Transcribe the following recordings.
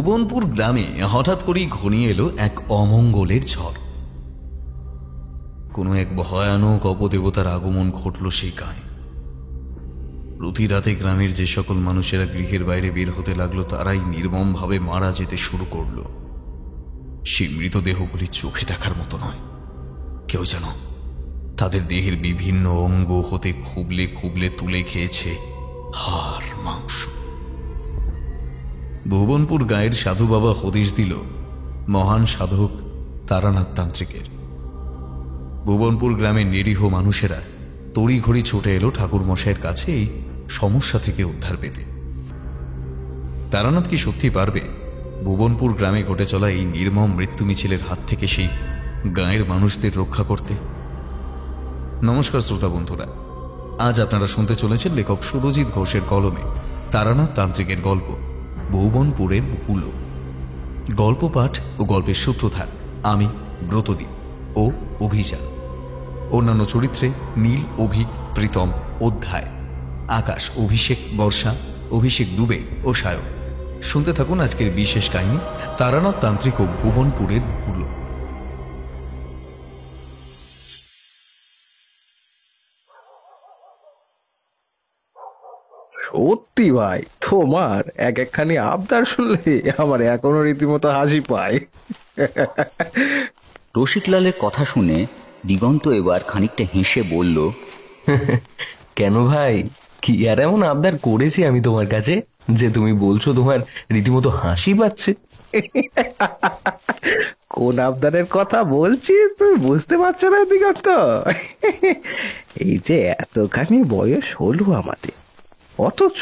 ভুবনপুর গ্রামে হঠাৎ করেই ঘনিয়ে এলো এক অমঙ্গলের ঝড়। কোনো এক ভয়ানক অপদেবতার আগমন ঘটল সেই গায়ে। প্রতি রাতে গ্রামের যে সকল মানুষেরা গৃহের বাইরে বের হতে লাগলো তারাই নির্মমভাবে মারা যেতে শুরু করল। সেই মৃতদেহগুলি চোখে দেখার মতো নয়, কেউ যেন তাদের দেহের বিভিন্ন অঙ্গ হতে খুবলে খুবলে তুলে খেয়েছে হাড় মাংস। ভুবনপুর গায়ের সাধু বাবা হদিশ দিল মহান সাধক তারানাথ তান্ত্রিকের। ভুবনপুর গ্রামের নিরীহ মানুষেরা তড়িঘড়ি ছুটে এলো ঠাকুর মশাইয়ের কাছে এই সমস্যা থেকে উদ্ধার পেতে। তারানাথ কি সত্যি পারবে ভুবনপুর গ্রামে ঘটে চলা এই নির্মম মৃত্যু মিছিলের হাত থেকে সেই গাঁয়ের মানুষদের রক্ষা করতে? নমস্কার শ্রোতা বন্ধুরা, আজ আপনারা শুনতে চলেছেন লেখক সুরজিৎ ঘোষের কলমে তারানাথ তান্ত্রিকের গল্প ভুবনপুরের ভুলো। গল্প পাঠ ও গল্পের সূত্রধার আমি ব্রতদীপ ও অভিযান। অন্যান্য চরিত্রে নীল, অভিক, প্রীতম, অধ্যায়, আকাশ, অভিষেক, বর্ষা, অভিষেক দুবে ও সায়ক। শুনতে থাকুন আজকের বিশেষ কাহিনী তারানাথ তান্ত্রিক ও ভুবনপুরের ভুলো। সত্যি ভাই, তোমার এক একখানি আবদার শুনলে আমার এখনো রীতিমতো হাসি পায়। রসিকলালের কথা শুনে দিগন্ত এবার খানিকটা হেসে বলল, কেন ভাই, কি আর এমন আবদার করেছি আমি তোমার কাছে যে তুমি বলছো তোমার রীতিমতো হাসি পাচ্ছে? কোন আবদারের কথা বলছি তুমি বুঝতে পারছো না দিগন্ত? এই যে এতখানি বয়স হলো আমাদের, অথচ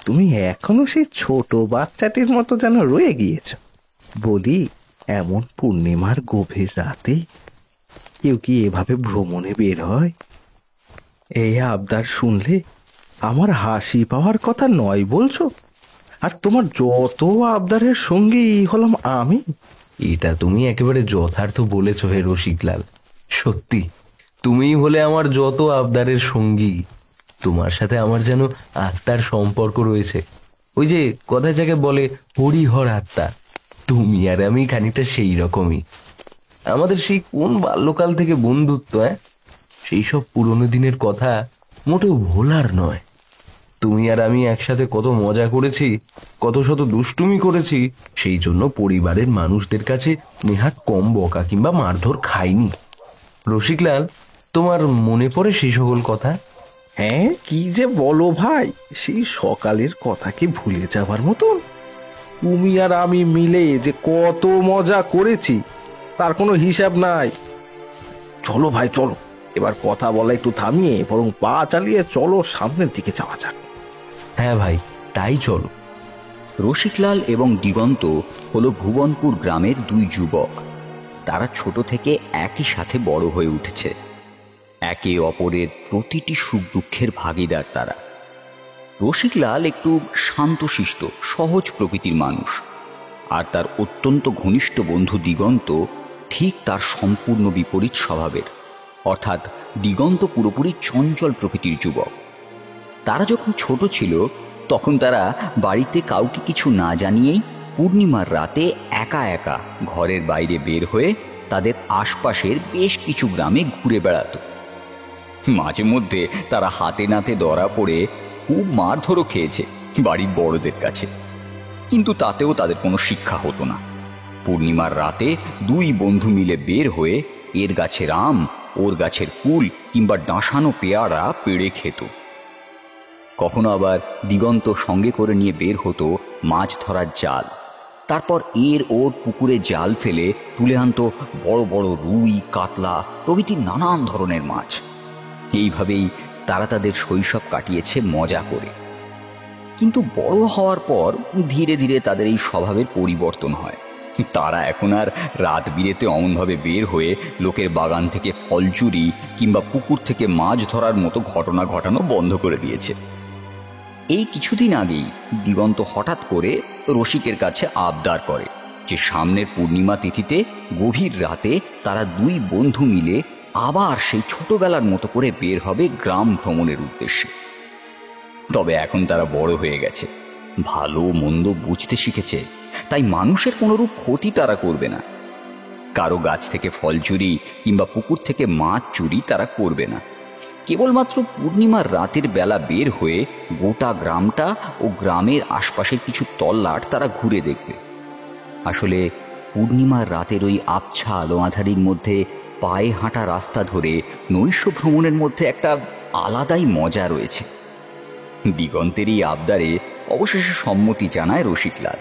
তুমি এখনো সেই ছোট বাচ্চাটির মতো যেন রয়ে গিয়েছ। বলি, এমন পূর্ণিমার গভীর রাতে কেউ কি এভাবে ভ্রমণে বের হয়? এই আবদার শুনলে আমার হাসি পাওয়ার কথা নয় বলছো, আর তোমার যত আবদারের সঙ্গী হলাম আমি। এটা তুমি একেবারে যথার্থ বলেছ হে রসিকলাল। সত্যি তুমিই হলে আমার যত আবদারের সঙ্গী। তোমার সাথে আমার যেন আত্মার সম্পর্ক রয়েছে। ওই যে কথা যাকে বলে হরিহর আত্মা, তুমি আর আমি খানিকটা সেই রকমই। আমাদের সেই কোন বাল্যকাল থেকে বন্ধুত্ব, সেই সব পুরনো দিনের কথা মোটেও ভোলার নয়। তুমি আর আমি একসাথে কত মজা করেছি, কত শত দুষ্টুমি করেছি, সেই জন্য পরিবারের মানুষদের কাছে নেহাত কম বকা কিংবা মারধর খাইনি। রসিকলাল, তোমার মনে পড়ে সেই সকল কথা? হ্যাঁ, কি যে বলো ভাই, সেই সকালের কথা কি ভুলে যাবার মতন? তুমি আর আমি মিলে যে কত মজা করেছি তার কোনো হিসাব নাই। চলো ভাই চলো, এবার কথা বলা একটু থামিয়ে বরং পা চালিয়ে চলো সামনের দিকে যাওয়া যাক। হ্যাঁ ভাই, তাই চলো। রসিকলাল এবং দিগন্ত হলো ভুবনপুর গ্রামের দুই যুবক। তারা ছোট থেকে একই সাথে বড় হয়ে উঠেছে। একে অপরের প্রতিটি সুখ দুঃখের ভাগিদার তারা। রসিকলাল একটু শান্তশিষ্ট সহজ প্রকৃতির মানুষ, আর তার অত্যন্ত ঘনিষ্ঠ বন্ধু দিগন্ত ঠিক তার সম্পূর্ণ বিপরীত স্বভাবের, অর্থাৎ দিগন্ত পুরোপুরি চঞ্চল প্রকৃতির যুবক। তারা যখন ছোট ছিল তখন তারা বাড়িতে কাউকে কিছু না জানিয়েই পূর্ণিমার রাতে একা একা ঘরের বাইরে বের হয়ে তাদের আশপাশের বেশ কিছু গ্রামে ঘুরে বেড়াত। মাঝে মধ্যে তারা হাতে নাতে ধরা পড়ে খুব মারধরও খেয়েছে বাড়ির বড়দের কাছে, কিন্তু তাতেও তাদের কোনো শিক্ষা হতো না। পূর্ণিমার রাতে দুই বন্ধু মিলে বের হয়ে এর গাছের আম, ওর গাছের কুল কিংবা ডাঁসানো পেয়ারা পেড়ে খেত। কখনো আবার দিগন্ত সঙ্গে করে নিয়ে বের হতো মাছ ধরার জাল। তারপর এর ওর পুকুরে জাল ফেলে তুলে আনতো বড় বড় রুই, কাতলা প্রভৃতি নানান ধরনের মাছ। এইভাবেই তারা তাদের শৈশব কাটিয়েছে মজা করে। কিন্তু বড় হওয়ার পর ধীরে ধীরে তাদের এই স্বভাবের পরিবর্তন হয়। তারা এখন আর রাত বিরেতে অমনভাবে বের হয়ে লোকের বাগান থেকে ফল চুরি কিংবা পুকুর থেকে মাছ ধরার মতো ঘটনা ঘটানো বন্ধ করে দিয়েছে। এই কিছুদিন আগেই দিগন্ত হঠাৎ করে রসিকের কাছে আবদার করে যে সামনের পূর্ণিমা তিথিতে গভীর রাতে তারা দুই বন্ধু মিলে আবার সেই ছোটবেলার মতো করে বের হবে গ্রাম ভ্রমণের উদ্দেশ্যে। তবে এখন তারা বড় হয়ে গেছে, ভালো মন্দ বুঝতে শিখেছে, তাই মানুষের কোনোরূপ ক্ষতি তারা করবে না। কারো গাছ থেকে ফল চুরি কিংবা পুকুর থেকে মাছ চুরি তারা করবে না। কেবলমাত্র পূর্ণিমার রাতের বেলা বের হয়ে গোটা গ্রামটা ও গ্রামের আশপাশের কিছু তল্লাট তারা ঘুরে দেখবে। আসলে পূর্ণিমার রাতের ওই আবছা আলো আঁধারির মধ্যে পায়ে হাঁটা রাস্তা ধরে নৈশ ভ্রমণের মধ্যে একটা আলাদাই মজা রয়েছে। দিগন্তের এই আবদারে অবশেষে সম্মতি জানায় রসিকলাল,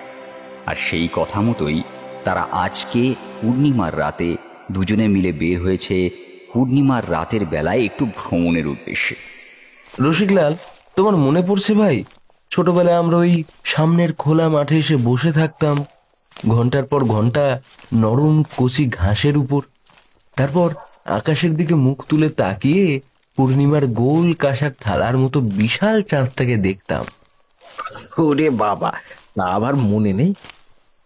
আর সেই কথা মতোই তারা আজকে পূর্ণিমার রাতে দুজনে মিলে বের হয়েছে পূর্ণিমার রাতের বেলায় একটু ভ্রমণের উদ্দেশ্যে। রসিকলাল, তোমার মনে পড়ছে ভাই, ছোটবেলায় আমরা ওই সামনের খোলা মাঠে এসে বসে থাকতাম ঘন্টার পর ঘন্টা নরম কচি ঘাসের উপর, তারপর আকাশের দিকে মুখ তুলে তাকিয়ে পূর্ণিমার গোল কাঁসার থালার মতো বিশাল চাঁদটাকে দেখতাম। ওরে বাবা, তা আবার মনে নেই?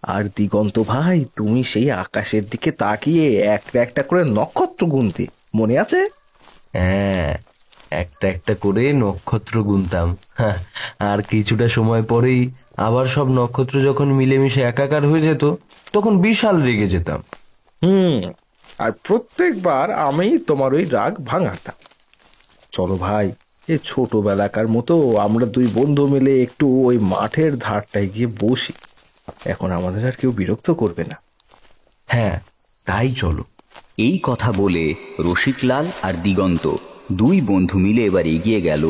আর দিগন্ত ভাই, তুমি সেই আকাশের দিকে তাকিয়ে একটা একটা করে নক্ষত্র গুনতে, মনে আছে? হ্যাঁ, একটা একটা করে নক্ষত্র গুনতাম। হ্যাঁ, আর কিছুটা সময় পরেই আবার সব নক্ষত্র যখন মিলেমিশে একাকার হয়ে যেত, তখন বিশাল রেগে যেতাম। আর প্রত্যেকবার আমি তোমার ওই রাগ ভাঙাতাম। চলো ভাই, এ ছোটবেলাকার মতো আমরা দুই বন্ধু মিলে একটু ওই মাঠের ধারটায় গিয়ে বসি। এখন আমাদের আর কেউ বিরক্ত করবে না। হ্যাঁ, তাই চলো। এই কথা বলে রসিকলাল আর দিগন্ত দুই বন্ধু মিলে এবার এগিয়ে গেল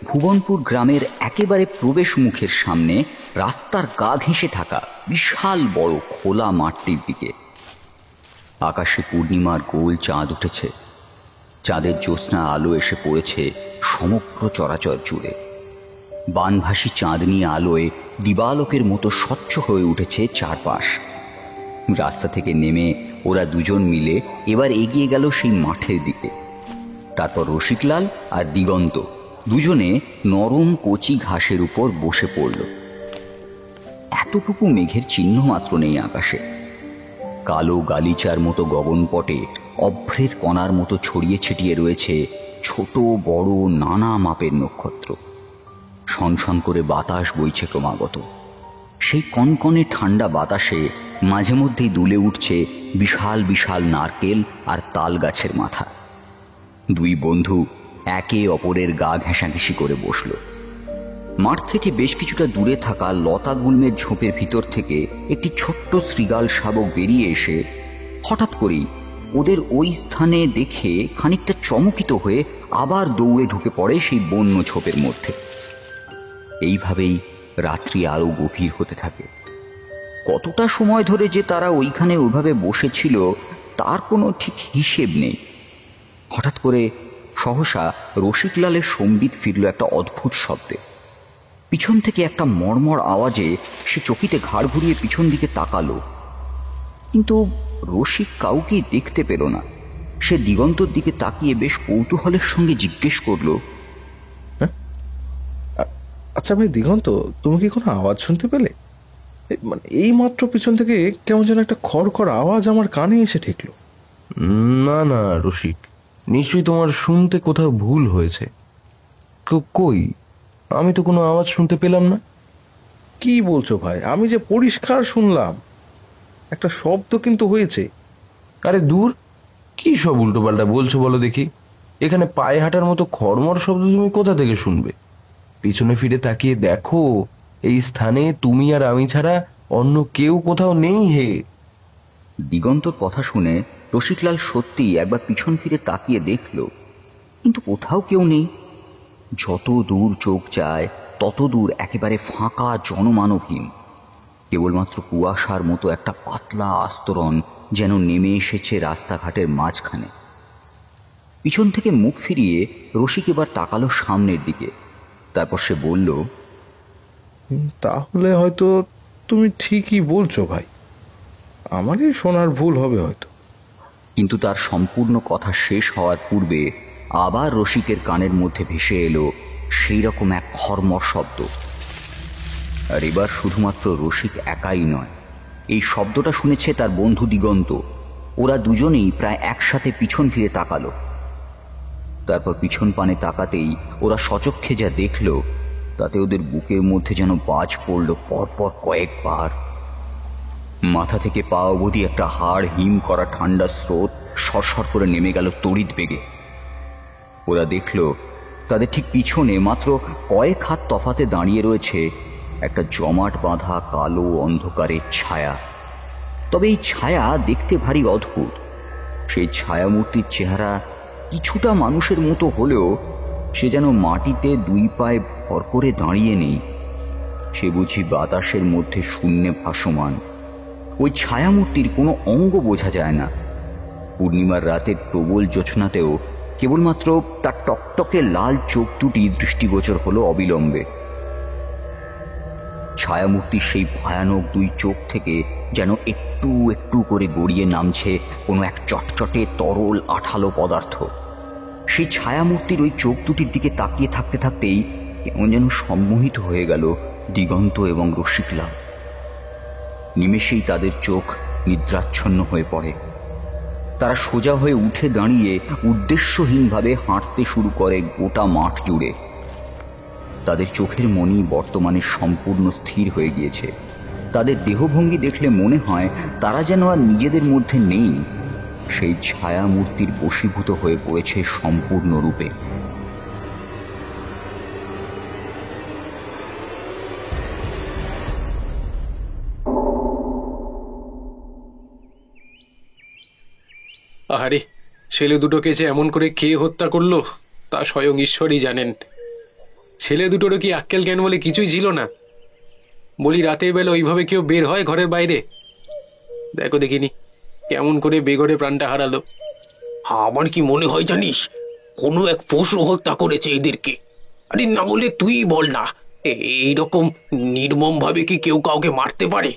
ভুবনপুর গ্রামের একেবারে প্রবেশ মুখের সামনে রাস্তার গা ঘেঁষে থাকা বিশাল বড় খোলা মাঠটির দিকে। আকাশে পূর্ণিমার গোল চাঁদ উঠেছে। চাঁদের জ্যোৎস্না আলো এসে পড়েছে সমগ্র চরাচর জুড়ে। বানভাসী চাঁদনি আলোয় দিবালোকের মতো স্বচ্ছ হয়ে উঠেছে চারপাশ। রাস্তা থেকে নেমে ওরা দুজন মিলে এবার এগিয়ে গেল সেই মাঠের দিকে। তারপর রসিকলাল আর দিগন্ত দুজনে নরম কচি ঘাসের উপর বসে পড়ল। এতটুকু মেঘের চিহ্ন মাত্র নেই আকাশে। কালো গালিচার মতো গগনপটে অভ্রের কণার মতো ছড়িয়ে ছিটিয়ে রয়েছে ছোট বড় নানা মাপের নক্ষত্র। সনসন করে বাতাস বইছে ক্রমাগত। সেই কনকনে ঠান্ডা বাতাসে মাঝে মধ্যেই দুলে উঠছে বিশাল বিশাল নারকেল আর তাল গাছের মাথা। দুই বন্ধু একে অপরের গা ঘেঁষাঘেঁষি করে বসল। মাঠ থেকে বেশ কিছুটা দূরে থাকা লতা গুল্মের ঝোপের ভিতর থেকে একটি ছোট্ট শৃগাল শাবক বেরিয়ে এসে হঠাৎ করেই ওদের ওই স্থানে দেখে খানিকটা চমকিত হয়ে আবার দৌড়ে ঢুকে পড়ে সেই বন্য ঝোপের মধ্যে। এইভাবেই রাত্রি আরো গভীর হতে থাকে। কতটা সময় ধরে যে তারা ওইখানে ওইভাবে বসেছিল তার কোনো ঠিক হিসেব নেই। হঠাৎ করে সহসা রসিকলালের সম্বিত ফিরল একটা অদ্ভুত শব্দে। পিছন থেকে একটা মর্মর আওয়াজে সে চকিতে ঘাড় ঘুরিয়ে পিছন দিকে তাকালো, কিন্তু রসিক কাউকেই দেখতে পেল না। সে দিগন্তর দিকে তাকিয়ে বেশ কৌতূহলের সঙ্গে জিজ্ঞেস করল, আচ্ছা ভাই দিগন্ত, তুমি কি কোনো আওয়াজ শুনতে পেলে? মানে এই মাত্র পিছন থেকে কেমন যেন একটা খড়খড় আওয়াজ আমার কানে এসে ঠেকলো। না না রসিক, নিশ্চয়ই তোমার শুনতে কোথাও ভুল হয়েছে। কই, আমি তো কোনো আওয়াজ শুনতে পেলাম না। কি বলছো ভাই? আমি যে পরিষ্কার শুনলাম, একটা শব্দ কিন্তু হয়েছে। আরে দূর, কি সব উল্টোপাল্টা বলছো বলো দেখি। এখানে পায়ে হাঁটার মতো খড়মড় শব্দ তুমি কোথা থেকে শুনবে? পিছনে ফিরে তাকিয়ে দেখো, এই স্থানে তুমি আর আমি ছাড়া অন্য কেউ কোথাও নেই হে। দিগন্তর কথা শুনে রসিকলাল সত্যি একবার পিছন ফিরে তাকিয়ে দেখল, কিন্তু কোথাও কেউ নেই। যত দূর চোখ যায় তত দূর একেবারে ফাঁকা জনমানবহীন। কেবলমাত্র কুয়াশার মতো একটা পাতলা আস্তরণ যেন নেমে এসেছে রাস্তাঘাটের মাঝখানে। পিছন থেকে মুখ ফিরিয়ে রসিক এবার তাকালো সামনের দিকে। তারপর সে বলল, তাহলে হয়তো তুমি ঠিকই বলছো ভাই, আমারই শোনার ভুল হবে হয়তো। কিন্তু তার সম্পূর্ণ কথা শেষ হওয়ার পূর্বে আবার রসিকের কানের মধ্যে ভেসে এলো সেই রকম এক খর্মর শব্দ। আর এবার শুধুমাত্র রসিক একাই নয়, এই শব্দটা শুনেছে তার বন্ধু দিগন্ত। ওরা দুজনেই প্রায় একসাথে পিছন ফিরে তাকালো। তারপর পিছন পানে তাকাতেই ওরা সচক্ষে যা দেখল তাতে ওদের বুকের মধ্যে যেন বাজ পড়ল পরপর কয়েকবার। মাথা থেকে পা অবধি একটা হাড় হিম করা ঠান্ডা স্রোত সরসর করে নেমে গেল তড়িৎ বেগে। ওরা দেখল তাদের ঠিক পিছনে মাত্র কয়েক হাত তফাতে দাঁড়িয়ে রয়েছে একটা জমাট বাঁধা কালো অন্ধকারের ছায়া। তবে এই ছায়া দেখতে ভারী অদ্ভুত। সেই ছায়ামূর্তির চেহারা কিছুটা মানুষের মতো হলেও সে যেন মাটিতে দুই পায়ে ভর করে দাঁড়িয়ে নেই। সে বুঝি বাতাসের মধ্যে শূন্যে ভাসমান। ওই ছায়ামূর্তির কোনো অঙ্গ বোঝা যায় না। পূর্ণিমার রাতের প্রবল জোছনাতেও কেবলমাত্র তার টকটকে লাল চোখ দুটি দৃষ্টিগোচর হলো অবিলম্বে। ছায়ামূর্তির সেই ভয়ানক দুই চোখ থেকে যেন একটু একটু করে গড়িয়ে নামছে কোনো এক চটচটে তরল আঠালো পদার্থ। সেই ছায়ামূর্তির ওই চোখ দুটির দিকে তাকিয়ে থাকতে থাকতেই কেমন যেন সম্মোহিত হয়ে গেল দিগন্ত এবং রসিকলাল। নিমেষেই তাদের চোখ নিদ্রাচ্ছন্ন হয়ে পড়ে। তারা সোজা হয়ে উঠে দাঁড়িয়ে উদ্দেশ্যহীনভাবে হাঁটতে শুরু করে গোটা মাঠ জুড়ে। তাদের চোখের মনি বর্তমানে সম্পূর্ণ স্থির হয়ে গিয়েছে। তাদের দেহভঙ্গি দেখলে মনে হয় তারা যেন আর নিজেদের মধ্যে নেই, সেই ছায়ামূর্তির বশীভূত হয়ে পড়েছে সম্পূর্ণরূপে। আহারে, ছেলে দুটোকে যে এমন করে কে হত্যা করলো তা স্বয়ং ঈশ্বরই জানেন। ছেলে দুটোরও কি আক্কেল জ্ঞান বলে কিছুই ছিল না? বলি, রাতের বেলা ওইভাবে কেউ বের হয় ঘরের বাইরে? দেখো দেখিনি কেমন করে বেঘরে প্রাণটা হারালো। আমার কি মনে হয় জানিস, কোনো এক পশু হত্যা করেছে এদেরকে। আরে না বলে তুই বল না, এইরকম নির্মম ভাবে কি কেউ কাউকে মারতে পারে?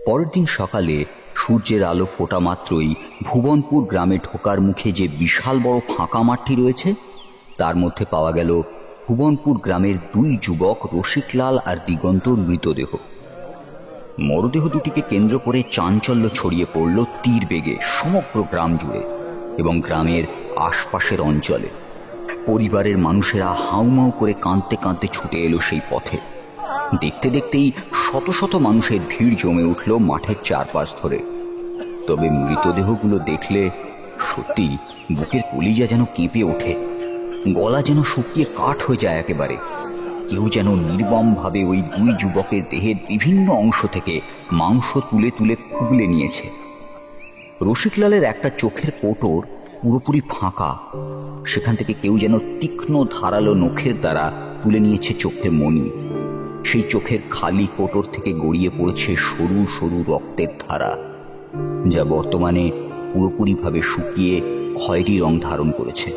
পরের দিন সকালে সূর্যের আলো ফোটা মাত্রই ভুবনপুর গ্রামে ঢোকার মুখে যে বিশাল বড় ফাঁকা মাঠটি রয়েছে তার মধ্যে পাওয়া গেল ভুবনপুর গ্রামের দুই যুবক রসিকলাল আর দিগন্তর মৃতদেহ। মরদেহ দুটিকে কেন্দ্র করে চাঞ্চল্য ছড়িয়ে পড়ল তীর বেগে সমগ্র গ্রাম জুড়ে এবং গ্রামের আশপাশের অঞ্চলে। পরিবারের মানুষেরা হাউমাউ করে কাঁদতে কাঁদতে ছুটে এলো সেই পথে। দেখতে দেখতেই শত শত মানুষের ভিড় জমে উঠল মাঠের চারপাশ ধরে। তবে মৃতদেহগুলো দেখলে সত্যি বুকের কলিজা যেন কেঁপে ওঠে, গলা যেন শুকিয়ে কাঠ হয়ে যায় একেবারে। কেউ যেন নির্মমভাবে ওই দুই যুবকের দেহের বিভিন্ন অংশ থেকে মাংস তুলে তুলে খুবলে নিয়েছে। রসিকলালের একটা চোখের কোটর পুরোপুরি ফাঁকা, সেখান থেকে কেউ যেন তীক্ষ্ণ ধারালো নখের দ্বারা তুলে নিয়েছে চোখের মণি। সেই চোখের খালি কোটর থেকে গড়িয়ে পড়েছে সরু সরু রক্তের ধারা, যা বর্তমানে পুরোপুরিভাবে শুকিয়ে খয়েরি রং ধারণ করেছে।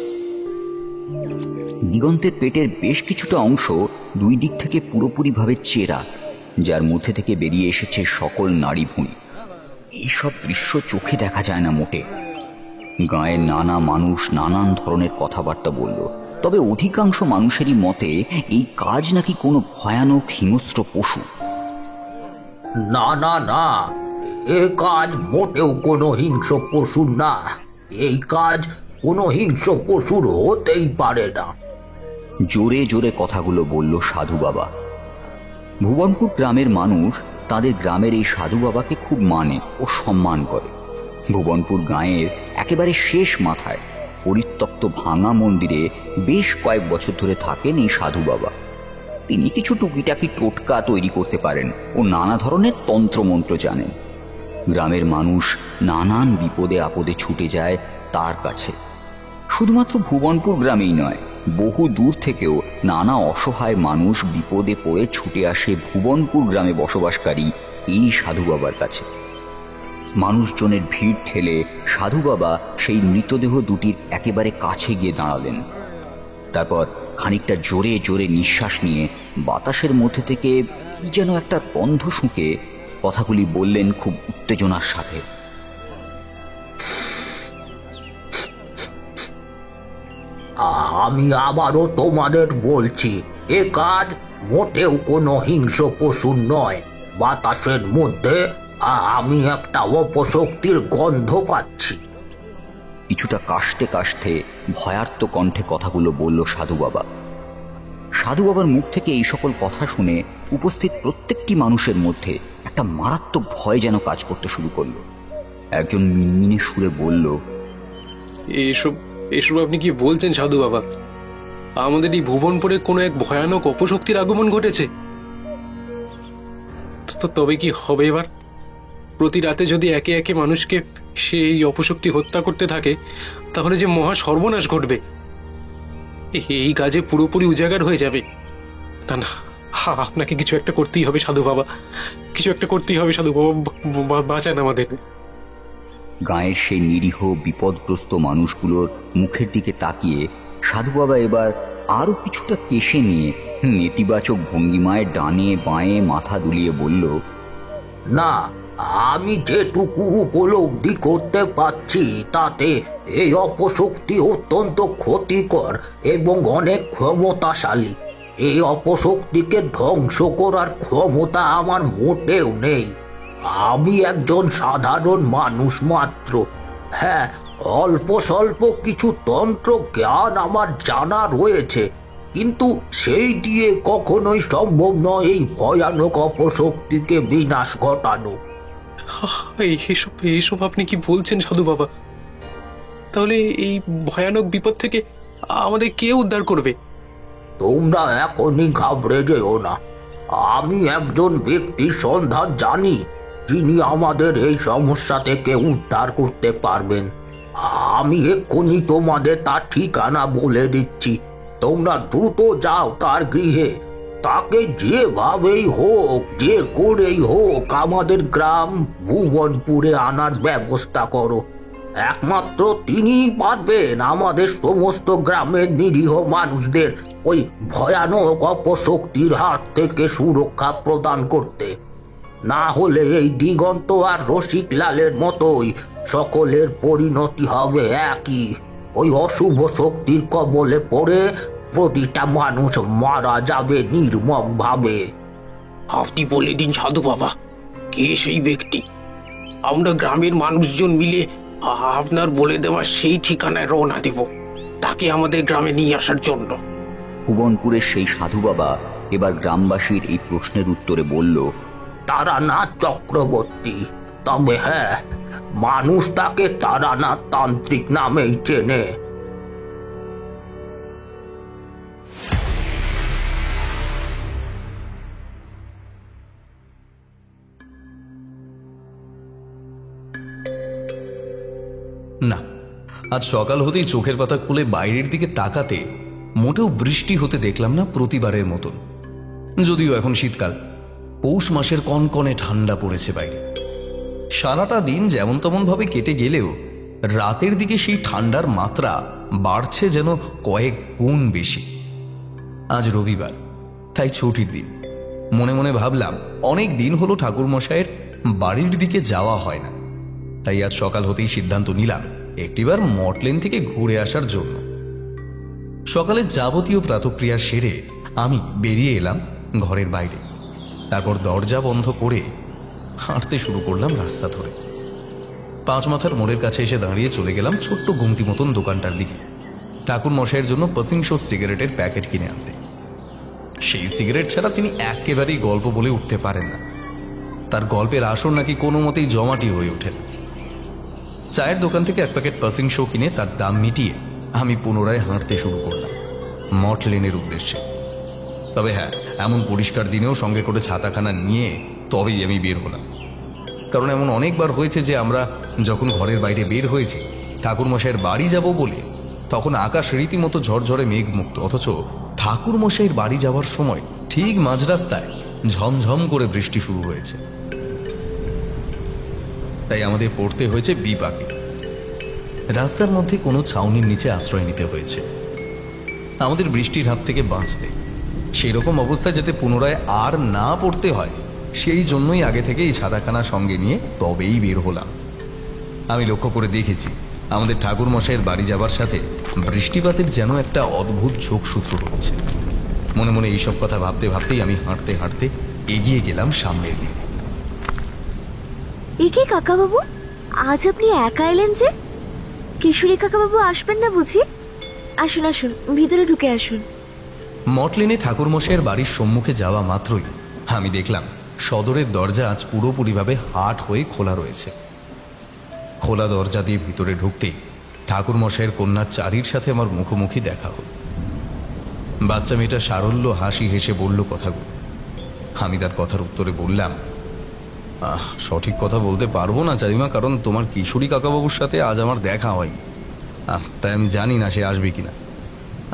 দিগন্তের পেটের বেশ কিছুটা অংশ দুই দিক থেকে পুরোপুরিভাবে চেরা, যার মধ্যে থেকে বেরিয়ে এসেছে সকল নাড়ি ভুঁড়ি। এইসব দৃশ্য চোখে দেখা যায় না মোটে। গাঁয়ের নানা মানুষ নানান ধরনের কথাবার্তা বলল, তবে অধিকাংশ মানুষেরই মতে এই কাজ নাকি কোনো ভয়ানক হিংস্র পশু। না না না, এ কাজ মোটেও কোনো হিংস্র পশুর না। এই কাজ কোনো হিংস্র পশুর হতেই পারে না। জোরে জোরে কথাগুলো বলল সাধু বাবা। ভুবনপুর গ্রামের মানুষ তাদের গ্রামের এই সাধু বাবাকে খুব মানে ও সম্মান করে। ভুবনপুর গাঁয়ের একেবারে শেষ মাথায় পরিত্যক্ত ভাঙা মন্দিরে বেশ কয়েক বছর ধরে থাকেন এই সাধু বাবা। তিনি কিছু টুকিটাকি টোটকা তৈরি করতে পারেন ও নানা ধরনের তন্ত্রমন্ত্র জানেন। গ্রামের মানুষ নানান বিপদে আপদে ছুটে যায় তার কাছে। শুধুমাত্র ভুবনপুর গ্রামেই নয়, বহু দূর থেকেও নানা অসহায় মানুষ বিপদে পড়ে ছুটে আসে ভুবনপুর গ্রামে বসবাসকারী এই সাধু বাবার কাছে। মানুষজনের ভিড় ঠেলে সাধু বাবা সেই মৃতদেহ দুটির একেবারে কাছে গিয়ে দাঁড়ালেন। তারপর খানিকটা জোরে জোরে নিঃশ্বাস নিয়ে বাতাসের মধ্যে থেকে কি যেন একটা গন্ধ শুঁকে কথাগুলি বললেন খুব উত্তেজনার সাথে। আমি আবারও তোমাদের বলছি, এ কাজ মোটেও কোনো হিংস্র পশুর নয়। বাতাসের মধ্যে আমি একটা অপশক্তির গন্ধ পাচ্ছি। কিছুটা কাশতে কাশতে ভয়ার্ত কণ্ঠে কথাগুলো বলল সাধু বাবা। সাধু বাবার মুখ থেকে এই সকল কথা শুনে উপস্থিত প্রত্যেকটি মানুষের মধ্যে একটা মারাত্মক ভয় যেন কাজ করতে শুরু করলো। একজন মিনমিনে সুরে বলল, এসব এসব আপনি কি বলছেন সাধু বাবা? আমাদের এই ভুবনপুরে কোনো এক ভয়ানক অপশক্তির আগমন ঘটেছে। তবে কি হবে এবার? প্রতি রাতে যদি একে একে মানুষকে সেই অপশক্তি হত্যা করতে থাকে, তাহলে যে মহা সর্বনাশ ঘটবে। এই কাজে পুরোপুরি উজাগার হয়ে যাবে। না না, আপনাকে কিছু একটা করতেই হবে সাধু বাবা, কিছু একটা করতেই হবে সাধু বাবা, বাঁচান আমাদের। গাঁয়ের সেই নিরীহ বিপদগ্রস্ত মানুষগুলোর মুখের দিকে তাকিয়ে সাধু বাবা এবার আরো কিছুটা কেশে নিয়ে নেতিবাচক ভঙ্গিমায় ডানে বাঁয়ে মাথা দুলিয়ে বলল, না, আমি যেটুকু উপলব্ধি করতে পারছি তাতে এই অপশক্তি অত্যন্ত ক্ষতিকর এবং অনেক ক্ষমতাশালী। এই অপশক্তিকে ধ্বংস করার ক্ষমতা আমার মোটেও নেই। আমি একজন সাধারণ মানুষ মাত্র। হ্যাঁ, অল্প স্বল্প কিছু তন্ত্র জ্ঞান আমার জানা রয়েছে, কিন্তু সেই দিয়ে কখনোই সম্ভব নয় এই ভয়ানক অপশক্তিকে বিনাশ ঘটানো। এসব আপনি কি বলছেন সাধু বাবা? তাহলে এই ভয়ানক বিপদ থেকে আমাদের কে উদ্ধার করবে? তোমরা এখনই ঘাবড়ে যেও না। আমি একজন ব্যক্তির সন্ধান জানি যিনি আমাদের এই সমস্যা থেকে উদ্ধার করতে পারবেন। আমি এক্ষুনি তোমাদের তার ঠিকানা বলে দিচ্ছি। তোমরা দ্রুত যাও তার গৃহে। তাকে যেভাবেই হোক, যে করেই হোক আমাদের গ্রাম ভুবনপুরে আনার ব্যবস্থা করো। একমাত্র তিনিই পারবেন আমাদের সমস্ত গ্রামের নিরীহ মানুষদের ওই ভয়ানক অপশক্তির হাত থেকে সুরক্ষা প্রদান করতে। না হলে এই দিগন্ত আর রসিকলালের মতোই সকলের পরিণতি হবে একই। ওই অশুভ শক্তির কবলে পড়ে প্রতিটা মানুষ মারা যাবে নির্মম ভাবে। আপনি বলে দিন সাধু বাবা, কে সেই ব্যক্তি? আমরা গ্রামের মানুষজন মিলে আপনার বলে দেওয়া সেই ঠিকানায় রওনা দেব, তাকে আমাদের গ্রামে নিয়ে আসার জন্য। ভুবনপুরের সেই সাধু বাবা এবার গ্রামবাসীর এই প্রশ্নের উত্তরে বলল, তারানাথ চক্রবর্তী। তবে হ্যাঁ, মানুষ তাকে তারানাথ তান্ত্রিক নামেই চেনে। না, আজ সকাল হতেই চোখের পাতা খুলে বাইরের দিকে তাকাতে মোটেও বৃষ্টি হতে দেখলাম না প্রতিবারের মতন। যদিও এখন শীতকাল, পৌষ মাসের কনকনে ঠান্ডা পড়েছে বাইরে। সারাটা দিন যেমন তেমন ভাবে কেটে গেলেও রাতের দিকে সেই ঠান্ডার মাত্রা বাড়ছে যেন কয়েক গুণ বেশি। আজ রবিবার, তাই ছুটির দিন। মনে মনে ভাবলাম অনেক দিন হলো ঠাকুরমশাইয়ের বাড়ির দিকে যাওয়া হয় না, তাই আজ সকাল হতেই সিদ্ধান্ত নিলাম একটিবার মটলেন থেকে ঘুরে আসার জন্য। সকালের যাবতীয় প্রাতক্রিয়া সেরে আমি বেরিয়ে এলাম ঘরের বাইরে। তারপর দরজা বন্ধ করে হাঁটতে শুরু করলাম রাস্তা ধরে। পাঁচ মাথার মোড়ের কাছে এসে দাঁড়িয়ে চলে গেলাম ছোট্ট গুমটি মতন দোকানটার দিকে, ঠাকুর মশাইয়ের জন্য পাসিংশো সিগারেটের প্যাকেট কিনে আনতে। সেই সিগারেট ছাড়া তিনি একেবারেই গল্প বলে উঠতে পারেন না। তার গল্পের আসর নাকি কোনো মতেই জমাটি হয়ে ওঠে না। চায়ের দোকান থেকে এক প্যাকেট পাসিংশো কিনে তার দাম মিটিয়ে আমি পুনরায় হাঁটতে শুরু করলাম মটলেনের উদ্দেশ্যে। তবে হ্যাঁ, এমন পরিষ্কার দিনেও সঙ্গে করে ছাতাখানা নিয়ে তবেই আমি বের হলাম। কারণ এমন অনেকবার হয়েছে যে আমরা যখন ঘরের বাইরে বের হয়েছি ঠাকুরমশাইয়ের বাড়ি যাব বলে, তখন আকাশ রীতিমতো ঝরঝরে মেঘমুক্ত, অথচ ঠাকুরমশাইয়ের বাড়ি যাওয়ার সময় ঠিক মাঝ রাস্তায় ঝমঝম করে বৃষ্টি শুরু হয়েছে। তাই আমাদের পড়তে হয়েছে বিপাকে। রাস্তার মধ্যে কোনো ছাউনির নিচে আশ্রয় নিতে হয়েছে আমাদের বৃষ্টির হাত থেকে বাঁচতে। সেই রকম অবস্থায় যাতে পুনরায় আর না পড়তে হয়, সেই জন্যই আগে থেকে এই ছাতাখানা সঙ্গে নিয়ে তবেই বের হলাম। আমি লক্ষ্য করে দেখেছি আমাদের ঠাকুরমশাইয়ের বাড়ি যাবার সাথে বৃষ্টিপাতের যেন একটা অদ্ভুত যোগসূত্র রয়েছে। মনে মনে এইসব কথা ভাবতে ভাবতেই আমি হাঁটতে হাঁটতে এগিয়ে গেলাম সামনের দিকে। একে কাকাবাবু, আজ আপনি একা এলেন যে? কিশোরী কাকাবাবু আসবেন না বুঝি? আসুন আসুন, ভিতরে ঢুকে আসুন। মটলেনে ঠাকুরমশাইয়ের বাড়ির সম্মুখে যাওয়া মাত্রই আমি দেখলাম সদরের দরজা আজ পুরোপুরিভাবে হাট হয়ে খোলা রয়েছে। খোলা দরজা দিয়ে ভিতরে ঢুকতেই ঠাকুরমশাইয়ের কন্যা চারির সাথে আমার মুখোমুখি দেখা হল। বাচ্চা মেয়েটা সারল্য হাসি হেসে বলল কথাগুলো। আমি তার কথার উত্তরে বললাম, সঠিক কথা বলতে পারবো না চারিমা, কারণ তোমার কিশোরী কাকাবাবুর সাথে আজ আমার দেখা হয়নি। তাই আমি জানি না সে আসবে কিনা।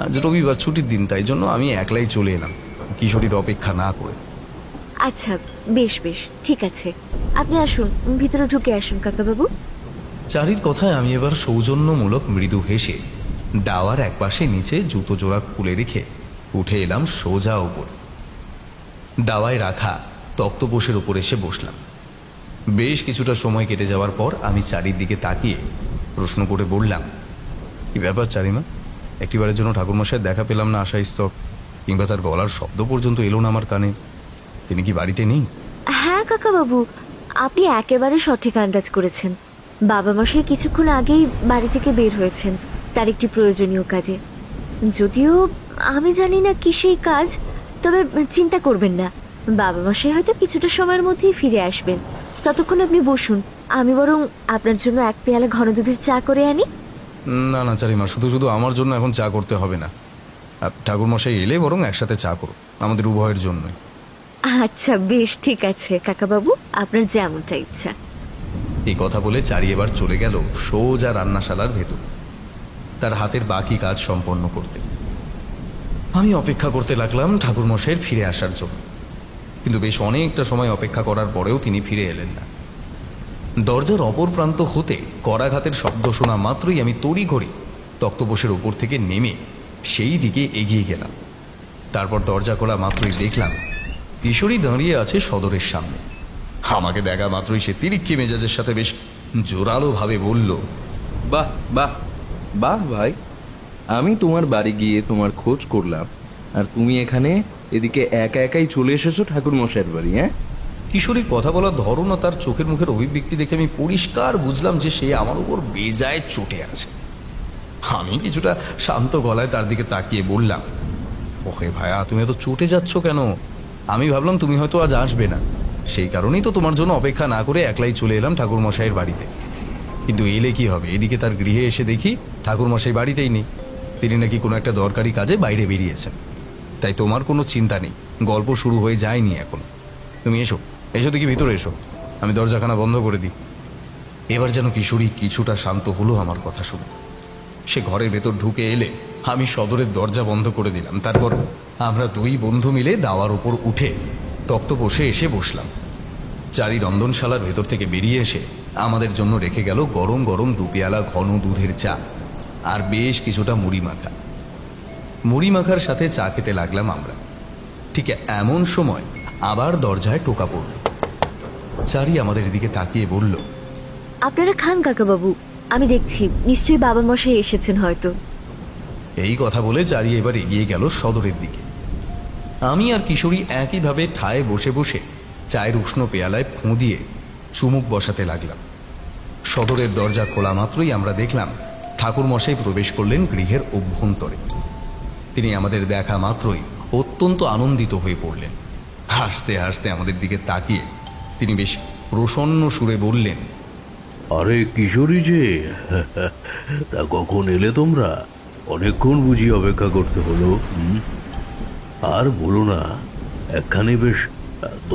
আজ রবিবার ছুটির দিন, তাই জন্য আমি একলাই চলে এলাম কিশোরীর অপেক্ষা না করে। আচ্ছা, বেশ বেশ, ঠিক আছে, আপনি আসুন, ভিতরে ঢুকে আসুন কাকাবাবু। চারির কথায় আমি এবার সৌজন্যমূলক মৃদু হেসে দাওয়ার একপাশে নিচে জুতো জোড়া খুলে রেখে উঠে এলাম সোজা ওপর। দাওয়ায় রাখা তক্তপোষের উপর এসে বসলাম। বেশ কিছুটা সময় কেটে যাওয়ার পর আমি চারির দিকে তাকিয়ে প্রশ্ন করে বললাম, কি ব্যাপার চারিমা, একটিবারের জন্য ঠাকুরমশাইয়ের দেখা পেলাম না আশাইস্তক, কিংবা তার গলার শব্দ পর্যন্ত এলো না আমার কানে। তিনি কি বাড়িতে নেই? হ্যাঁ কাকাবাবু, আপনি একেবারে সঠিক আন্দাজ করেছেন। বাবা মশাই কিছুক্ষণ আগেই বাড়ি থেকে বের হয়েছেন তার একটি প্রয়োজনীয় কাজে। যদিও আমি জানি না কি সেই কাজ, তবে চিন্তা করবেন না, বাবা মশাই হয়তো কিছুটা সময়ের মধ্যেই ফিরে আসবেন। ততক্ষণ আপনি বসুন, আমি বরং আপনার জন্য এক পেয়ালা ঘন দুধের চা করে আনি। না না চারিমা, শুধু শুধু আমার জন্য এখন চা করতে হবে না। ঠাকুরমশাই এলে বরং একসাথে চা করো, আমাদের উভয়ের জন্য। আচ্ছা বেশ, ঠিক আছে কাকাবাবু, আপনার যেমনটা ইচ্ছা। এই কথা বলে চারি এবার চলে গেল সোজা রান্নাশালার ভেতর তার হাতের বাকি কাজ সম্পন্ন করতে। আমি অপেক্ষা করতে লাগলাম ঠাকুরমশাইয়ের ফিরে আসার জন্য, কিন্তু বেশ অনেকটা সময় অপেক্ষা করার পরেও তিনি ফিরে এলেন না। দরজার অপর প্রান্ত হতে করাঘাতের শব্দ শোনা মাত্রই আমি তড়িঘড়ি তক্তপোষের উপর থেকে নেমে সেই দিকে এগিয়ে গেলাম। তারপর দরজা খোলা মাত্রই দেখলাম কিশোরী দাঁড়িয়ে আছে সদরের সামনে। আমাকে দেখা মাত্রই সে তিরিক্ষি মেজাজের সাথে বেশ জোরালো ভাবে বলল, বাহ বাহ বাহ ভাই, আমি তোমার বাড়ি গিয়ে তোমার খোঁজ করলাম, আর তুমি এখানে এদিকে একা একাই চলে এসেছো ঠাকুর মশাইয়ের বাড়ি। হ্যাঁ, কিশোরীর কথা বলার ধরন ও তার চোখের মুখের অভিব্যক্তি দেখে আমি পরিষ্কার বুঝলাম যে সে আমার উপর বেজায় চটে আছে। আমি কিছুটা শান্ত গলায় তার দিকে তাকিয়ে বললাম, ওহে ভাইয়া, তুমি এত চটে যাচ্ছ কেন? আমি ভাবলাম তুমি হয়তো আজ আসবে না, সেই কারণেই তো তোমার জন্য অপেক্ষা না করে একলাই চলে এলাম ঠাকুরমশাইয়ের বাড়িতে। কিন্তু এলে কি হবে, এদিকে তার গৃহে এসে দেখি ঠাকুরমশাই বাড়িতেই নেই। তিনি নাকি কোনো একটা দরকারি কাজে বাইরে বেরিয়েছেন। তাই তোমার কোনো চিন্তা নেই, গল্প শুরু হয়ে যায়নি এখন। তুমি এসো, এসো দেখি ভিতরে এসো, আমি দরজাখানা বন্ধ করে দিই। এবার যেন কিশোরী কিছুটা শান্ত হলো আমার কথা শুনে। সে ঘরের ভেতর ঢুকে এলে আমি সদরের দরজা বন্ধ করে দিলাম। তারপর আমরা দুই বন্ধু মিলে দাওয়ার উপর উঠে তক্তপোষে এসে বসলাম। চারি রন্ধনশালার ভেতর থেকে বেরিয়ে এসে আমাদের জন্য রেখে গেল গরম গরম দুপিয়ালা ঘন দুধের চা আর বেশ কিছুটা মুড়ি মাখা। মুড়ি মাখার সাথে চা খেতে লাগলাম আমরা। ঠিক এমন সময় আবার দরজায় টোকা পড়ল। চারি আমাদের দিকে তাকিয়ে বলল, আপনারা খান কাকাবাবু, আমি দেখছি নিশ্চয়ই বাবা মশাই এসেছেন হয়তো। এই কথা বলে চারি এবার এগিয়ে গেল সদরের দিকে। আমি আর কিশোরী একইভাবে ঠায় বসে বসে চায়ের উষ্ণ পেয়ালায় ফোঁ দিয়ে চুমুক বসাতে লাগলাম। সদরের দরজা খোলা মাত্রই আমরা দেখলাম ঠাকুরমশাই প্রবেশ করলেন গৃহের অভ্যন্তরে। তিনি আমাদের দেখা মাত্রই অত্যন্ত আনন্দিত হয়ে পড়লেন। হাসতে হাসতে আমাদের দিকে তাকিয়ে তিনি বেশ প্রসন্ন সুরে বললেন, আরে কিশোরী যে, তা কখন এলে তোমরা? অনেকক্ষণ বুঝি অপেক্ষা করতে হলো। আর বলো না, একখানে বেশ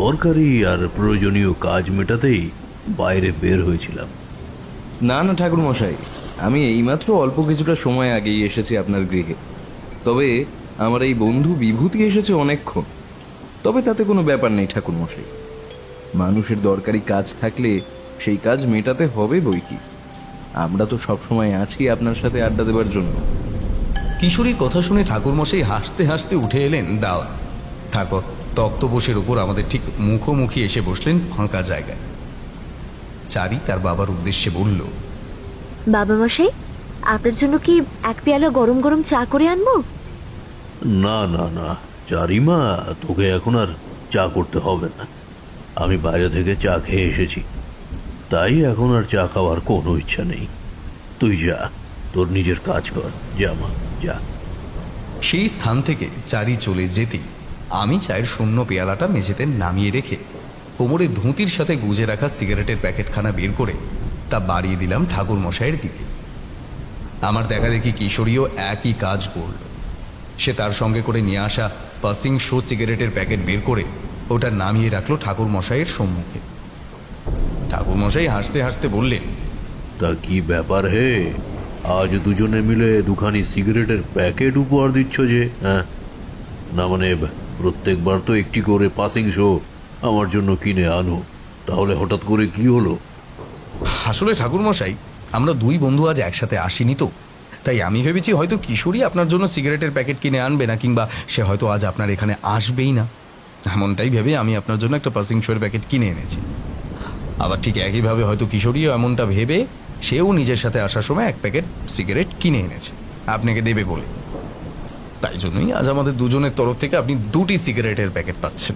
দরকারি আর প্রয়োজনীয় কাজ মেটাতেই বাইরে বের হয়েছিলাম। না না ঠাকুর মশাই, আমি এইমাত্র অল্প কিছুটা সময় আগেই এসেছি আপনার গৃহে। তবে আমার এই বন্ধু বিভূতি এসেছে অনেকক্ষণ। তবে তাতে কোনো ব্যাপার নেই ঠাকুর মশাই, মানুষের দরকারি কাজ থাকলে সেই কাজ মেটাতে হবে বই কি। আমরা তো সবসময় আছি আপনার সাথে আড্ডা দেবার জন্য। কিশোরীর কথা শুনে ঠাকুরমশাই হাসতে হাসতে উঠে এলেন দাওয়া। তারপর তক্তপোষের উপর আমাদের ঠিক মুখোমুখি এসে বসলেন ফাঁকা জায়গায়। চারি তার বাবার উদ্দেশ্যে বলল, বাবা মশাই, আপনার জন্য কি এক পেয়ালা গরম গরম চা করে আনবো? না না না চারিমা, তোকে এখন আর চা করতে হবে না। আমি বাইরে থেকে চা খেয়ে এসেছি, তাই এখন আর চা খাওয়ার কোনো ইচ্ছা নেই। তুই যা, তোর নিজের কাজ কর, যা মা যা। সেই স্থান থেকে চারি চলে যেতেই আমি চায়ের শূন্য পেয়ালাটা মেঝেতে নামিয়ে রেখে কোমরে ধুতির সাথে গুজে রাখা সিগারেটের প্যাকেটখানা বের করে তা বাড়িয়ে দিলাম ঠাকুর মশাইয়ের দিকে। আমার দেখা দেখি কিশোরীও একই কাজ করল। সে তার সঙ্গে করে নিয়ে আসা পাসিং শো সিগারেটের প্যাকেট বের করে ওটা নামিয়ে রাখলো ঠাকুর মশাইয়ের সম্মুখে। ঠাকুর মশাই হাসতে হাসতে বললেন, তা কি ব্যাপার হে, আজ দুজনে মিলে দুখানি সিগারেটের প্যাকেট উপহার দিচ্ছ যে? হ্যাঁ, না মানে প্রত্যেকবার তো একটি করে পাসিং শো আমার জন্য কিনে আনো, তাহলে হঠাৎ করে কি হলো? আসলে ঠাকুর মশাই, আমরা দুই বন্ধু আজ একসাথে আসিনি তো, তাই আমি ভেবেছি হয়তো কিশোরী আপনার জন্য সিগারেটের প্যাকেট কিনে আনবে না, কিংবা সে হয়তো আজ আপনার এখানে আসবেই না। এমনটাই ভেবে আমি আপনার জন্য একটা পাসিং শোয়ের প্যাকেট কিনে এনেছি। আবার ঠিক একইভাবে হয়তো কিশোরীও এমনটা ভেবে সেও নিজের সাথে আসার সময় এক প্যাকেট সিগারেট কিনে এনেছে আপনাকে দেবে বলে। তাই জন্যই আজ আমাদের দুজনের তরফ থেকে আপনি দুটি সিগারেটের প্যাকেট পাচ্ছেন।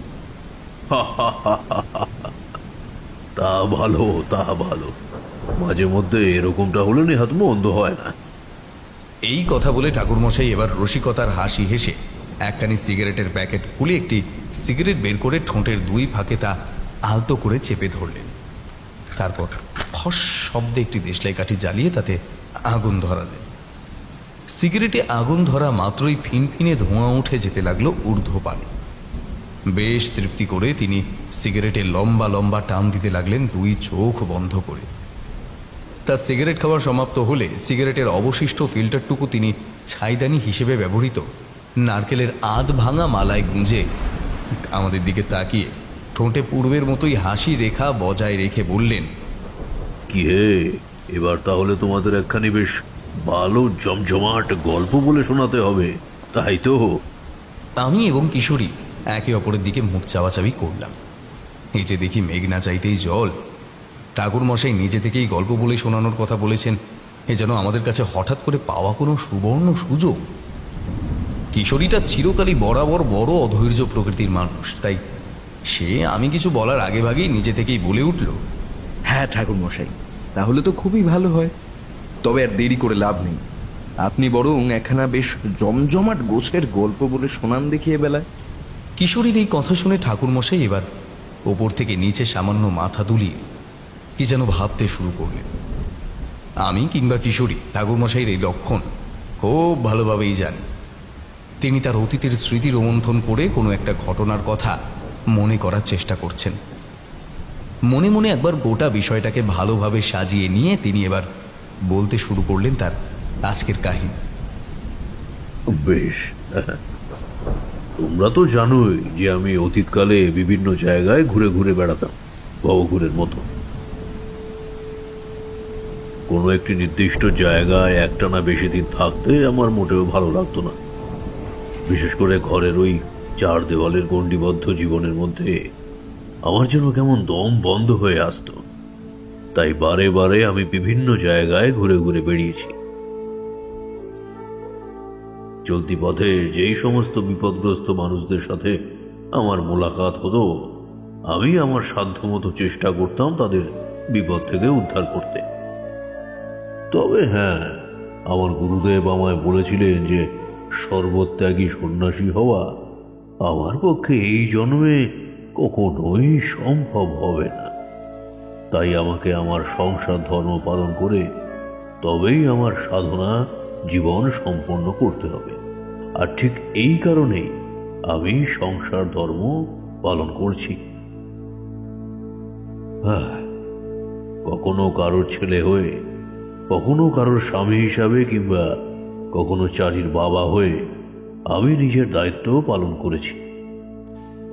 তা ভালো, তা ভালো। মাঝে মধ্যে এরকমটা হলে নেহাত মন্দ হয় না। এই কথা বলে ঠাকুরমশাই এবার রসিকতার হাসি হেসে একখানি সিগারেটের প্যাকেট খুলে একটি সিগারেট বের করে ঠোঁটের দুই ফাঁকে তা আলতো করে চেপে ধরলেন। তারপর ফস শব্দে একটি দেশলাই কাঠি জ্বালিয়ে তাতে আগুন ধরালেন। সিগারেটে আগুন ধরা মাত্রই ফিনফিনে ধোঁয়া উঠে যেতে লাগলো ঊর্ধ্বপানে। বেশ তৃপ্তি করে তিনি সিগারেটে লম্বা লম্বা টান দিতে লাগলেন দুই চোখ বন্ধ করে। তার সিগারেট খাওয়া সমাপ্ত হলে সিগারেটের অবশিষ্ট ফিল্টারটুকু তিনি ছাইদানি হিসেবে ব্যবহৃত নারকেলের আধ ভাঙা মালায় গুঁজে আমাদের দিকে তাকিয়ে ঠোঁটে পূর্বের মতোই হাসি রেখা বজায় রেখে বললেন, কি হে, এবার তাহলে তোমাদের একখানি বেশ ভালো জমজমাট গল্প বলে শোনাতে হবে, তাই তো? আমি এবং কিশোরী একে অপরের দিকে মুখ চাওয়াচাবি করলাম। এই যে দেখি মেঘ না চাইতেই জল। ঠাকুর মশাই নিজে থেকেই গল্প বলে শোনানোর কথা বলেছেন, এ যেন আমাদের কাছে হঠাৎ করে পাওয়া কোনো সুবর্ণ সুযোগ। কিশোরীটা চিরকালই বরাবর বড় অধৈর্য প্রকৃতির মানুষ, তাই সে আমি কিছু বলার আগে ভাগেই নিজে থেকেই বলে উঠল, হ্যাঁ ঠাকুর মশাই, তাহলে তো খুবই ভালো হয়। তবে আর দেরি করে লাভ নেই, আপনি বরং একখানা বেশ জমজমাট গোছের গল্প বলে শোনান দেখিয়ে বেলায়। কিশোরীর এই কথা শুনে ঠাকুরমশাই এবার ওপর থেকে নিচে সামান্য মাথা তুলিয়ে কি যেন ভাবতে শুরু করলেন। আমি কিংবা কিশোরী ঠাকুরমশাইয়ের এই লক্ষণ খুব ভালোভাবেই জানি। তিনি তার অতীতের স্মৃতি রোমন্থন করে কোনো একটা ঘটনার কথা মনে করার চেষ্টা করছেন। মনে মনে একবার গোটা বিষয়টাকে ভালোভাবে সাজিয়ে নিয়ে তিনি এবার বলতে শুরু করলেন তার আজকের কাহিনী। বেশ, তোমরা তো জানোই যে আমি অতীতকালে বিভিন্ন জায়গায় ঘুরে ঘুরে বেড়াতাম ভবঘুরের মতো। কোনো একটি নির্দিষ্ট জায়গায় একটানা বেশি দিন থাকতে আমার মোটেও ভালো লাগতো না। বিশেষ করে ঘরের ওই চার দেওয়ালের গণ্ডিবদ্ধ জীবনের মধ্যে আমার যেন কেমন দম বন্ধ হয়ে আসতো। তাই বারে বারে আমি বিভিন্ন জায়গায় ঘুরে ঘুরে বেরিয়েছি। চলতি পথে যেই সমস্ত বিপদগ্রস্ত মানুষদের সাথে আমার মোলাকাত হতো, আমি আমার সাধ্যমতো চেষ্টা করতাম তাদের বিপদ থেকে উদ্ধার করতে। তবে হ্যাঁ, আমার গুরুদেব আমায় বলেছিলেন যে সর্বত্যাগী সন্ন্যাসী হওয়া আমার পক্ষে এই জন্মে কখনোই সম্ভব হবে না। তাই আমাকে আমার সংসার ধর্ম পালন করে তবেই আমার সাধনা জীবন সম্পন্ন করতে হবে। আর ঠিক এই কারণেই আমি সংসার ধর্ম পালন করছি। কখনো কারোর ছেলে হয়ে, কখনো কারোর স্বামী হিসাবে, কিংবা কখনো চারির বাবা হয়ে আমি নিজের দায়িত্ব পালন করেছি।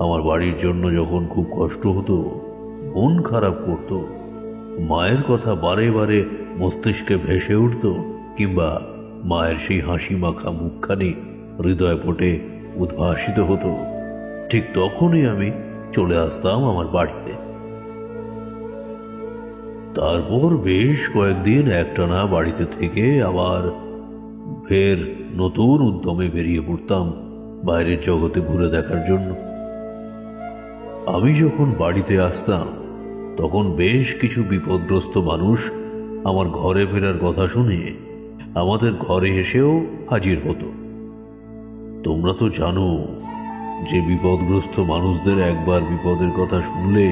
আমার বাড়ির জন্য যখন খুব কষ্ট হতো, মন খারাপ করত, মায়ের কথা বারে বারে মস্তিষ্কে ভেসে উঠত, কিংবা মায়ের সেই হাসি মাখা মুখখানি হৃদয় পটে উদ্ভাসিত হতো, ঠিক তখনই আমি চলে আসতাম আমার বাড়িতে। তারপর বেশ কয়েকদিন একটানা বাড়িতে থেকে আবার ফের নতুন উদ্যমে বেরিয়ে পড়তাম বাইরের জগতে ঘুরে দেখার জন্য। আমি যখন বাড়িতে আসতাম তখন বেশ কিছু বিপদগ্রস্ত মানুষ আমার ঘরে ফেরার কথা শুনে আমাদের ঘরে এসেও হাজির হতো। তোমরা তো জানো যে বিপদগ্রস্ত মানুষদের একবার বিপদের কথা শুনলে